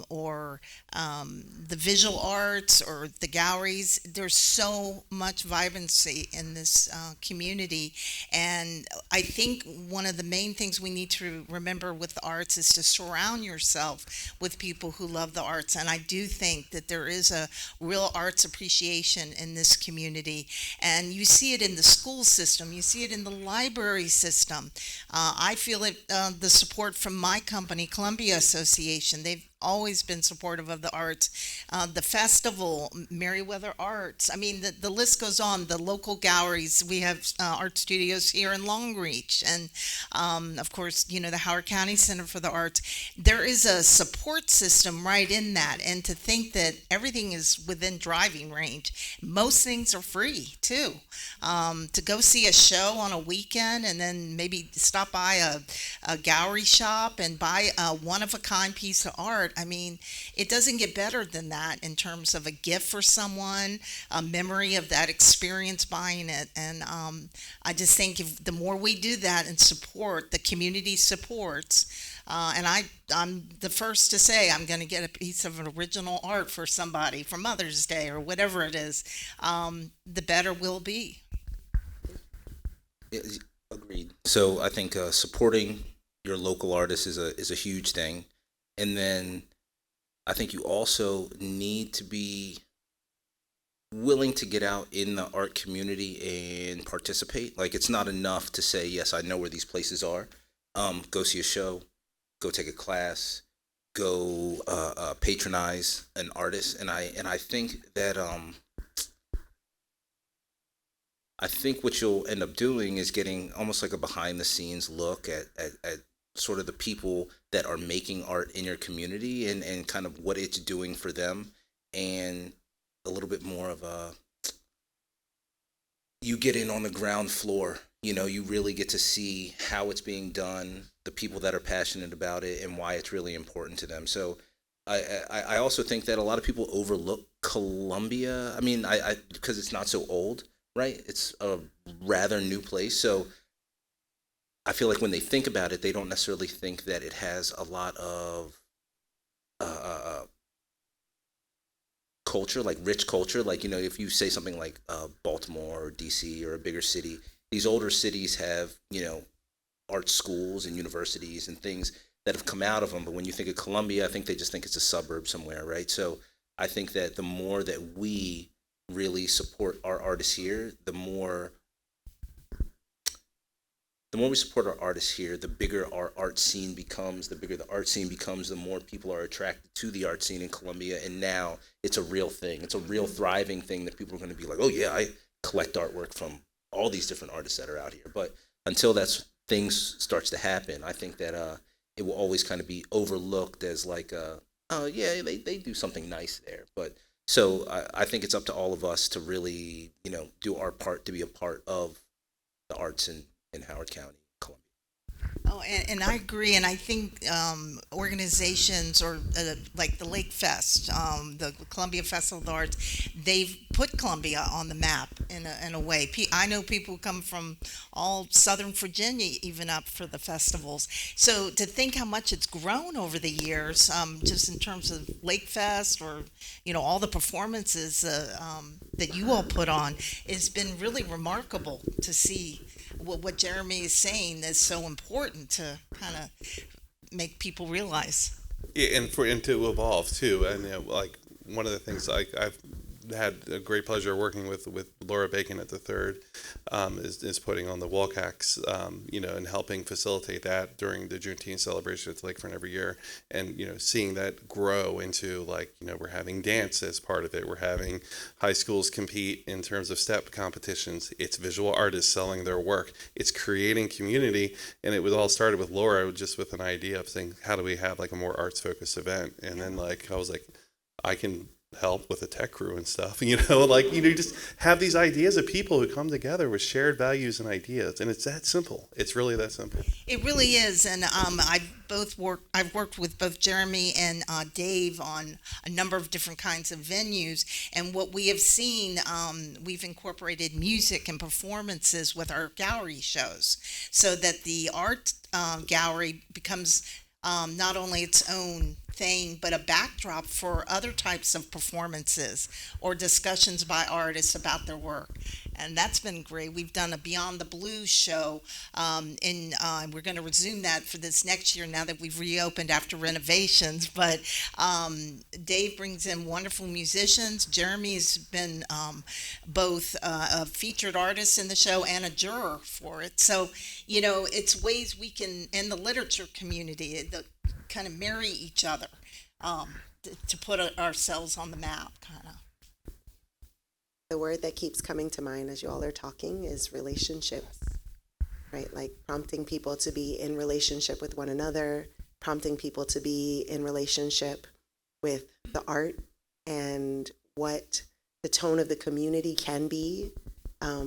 or the visual arts or the galleries, there's so much vibrancy in this community. And I think one of the main things we need to remember with the arts is to surround yourself with people who love the arts. And I do think that there is a real arts appreciation in this community. And you see it in the school system, you see it in the library system. I feel it, the support from my company, Columbia Association. They've always been supportive of the arts. The festival, Merriweather Arts. I mean, the list goes on. The local galleries. We have art studios here in Long Reach. And, of course, the Howard County Center for the Arts. There is a support system right in that. And to think that everything is within driving range. Most things are free, too. To go see a show on a weekend and then maybe stop by a gallery shop and buy a one-of-a-kind piece of art. I mean, it doesn't get better than that in terms of a gift for someone, a memory of that experience buying it. And I just think if the more we do that and support, the community supports, and I'm the first to say I'm going to get a piece of original art for somebody for Mother's Day or whatever it is, the better we'll be. Yeah, agreed. So I think supporting your local artists is a huge thing. And then I think you also need to be willing to get out in the art community and participate. Like, it's not enough to say, yes, I know where these places are. Go see a show, go take a class, go patronize an artist. And I think that I think what you'll end up doing is getting almost like a behind the scenes look at sort of the people that are making art in your community and kind of what it's doing for them, and a little bit more of you get in on the ground floor. You really get to see how it's being done, the people that are passionate about it, and why it's really important to them. So I also think that a lot of people overlook Columbia. I mean, I because it's not so old, right? It's a rather new place. So I feel like when they think about it, they don't necessarily think that it has a lot of culture, like rich culture. Like, if you say something like Baltimore or DC or a bigger city, these older cities have, art schools and universities and things that have come out of them. But when you think of Columbia, I think they just think it's a suburb somewhere, right? So I think that the more that we really support our artists here, the more we support our artists here, the bigger our art scene becomes. The bigger the art scene becomes, the more people are attracted to the art scene in Columbia. And now it's a real thing. It's a real thriving thing that people are going to be like, oh yeah, I collect artwork from all these different artists that are out here. But until that things starts to happen, I think that it will always kind of be overlooked as like, oh yeah, they do something nice there. But so I think it's up to all of us to really, do our part to be a part of the arts in Howard County, Columbia. Oh, and I agree, and I think organizations or like the Lake Fest, the Columbia Festival of the Arts, they've put Columbia on the map in a way. I know people who come from all Southern Virginia, even up for the festivals. So to think how much it's grown over the years, just in terms of Lake Fest or all the performances that you all put on, it's been really remarkable to see. What Jereme is saying is so important to kind of make people realize. Yeah, and to evolve too. And like one of the things I've had a great pleasure working with Laura Bacon at the Third is putting on the Walkacks, and helping facilitate that during the Juneteenth celebration at the Lakefront every year, and seeing that grow into we're having dance as part of it. We're having high schools compete in terms of step competitions. It's visual artists selling their work. It's creating community, and it was all started with Laura just with an idea of saying, how do we have a more arts focused event? And then I was like, I can help with the tech crew and stuff, just have these ideas of people who come together with shared values and ideas, and it's that simple. It's really that simple. It really is, and I've worked with both Jereme and Dave on a number of different kinds of venues, and what we have seen, we've incorporated music and performances with our gallery shows, so that the art gallery becomes not only its own thing, but a backdrop for other types of performances or discussions by artists about their work. And that's been great. We've done a Beyond the Blues show, and we're going to resume that for this next year now that we've reopened after renovations. But Dave brings in wonderful musicians. Jereme's been both a featured artist in the show and a juror for it. So, it's ways we can, in the literature community, kind of marry each other to put ourselves on the map, kind of. The word that keeps coming to mind as you all are talking is relationships, right? Like prompting people to be in relationship with one another, prompting people to be in relationship with the art and what the tone of the community can be. I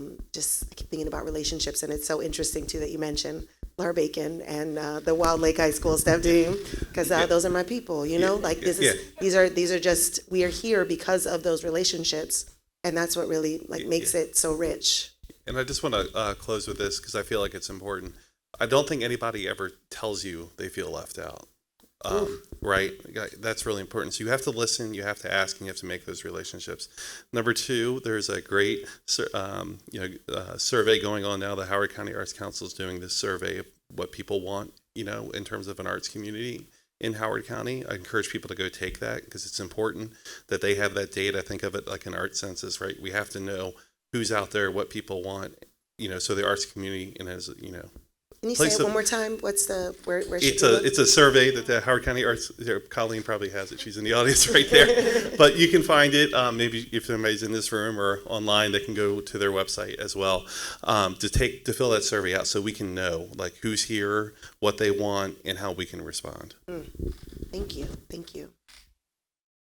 keep thinking about relationships, and it's so interesting too that you mentioned Laura Bacon and the Wild Lake High School step team, because those are my people. These are just, we are here because of those relationships, and that's what really makes it so rich. And I just want to close with this because I feel like it's important. I don't think anybody ever tells you they feel left out. Right? That's really important. So you have to listen, you have to ask, and you have to make those relationships. Number two, there's a great survey going on now. The Howard County Arts Council is doing this survey of what people want, in terms of an arts community in Howard County. I encourage people to go take that because it's important that they have that data. Think of it like an art census, right? We have to know who's out there, what people want, so the arts community, and as Can you say it one more time? What's where it's a survey that the Howard County Arts, Colleen probably has it. She's in the audience right there. But you can find it, maybe if somebody's in this room or online, they can go to their website as well, to fill that survey out so we can know who's here, what they want, and how we can respond. Thank you.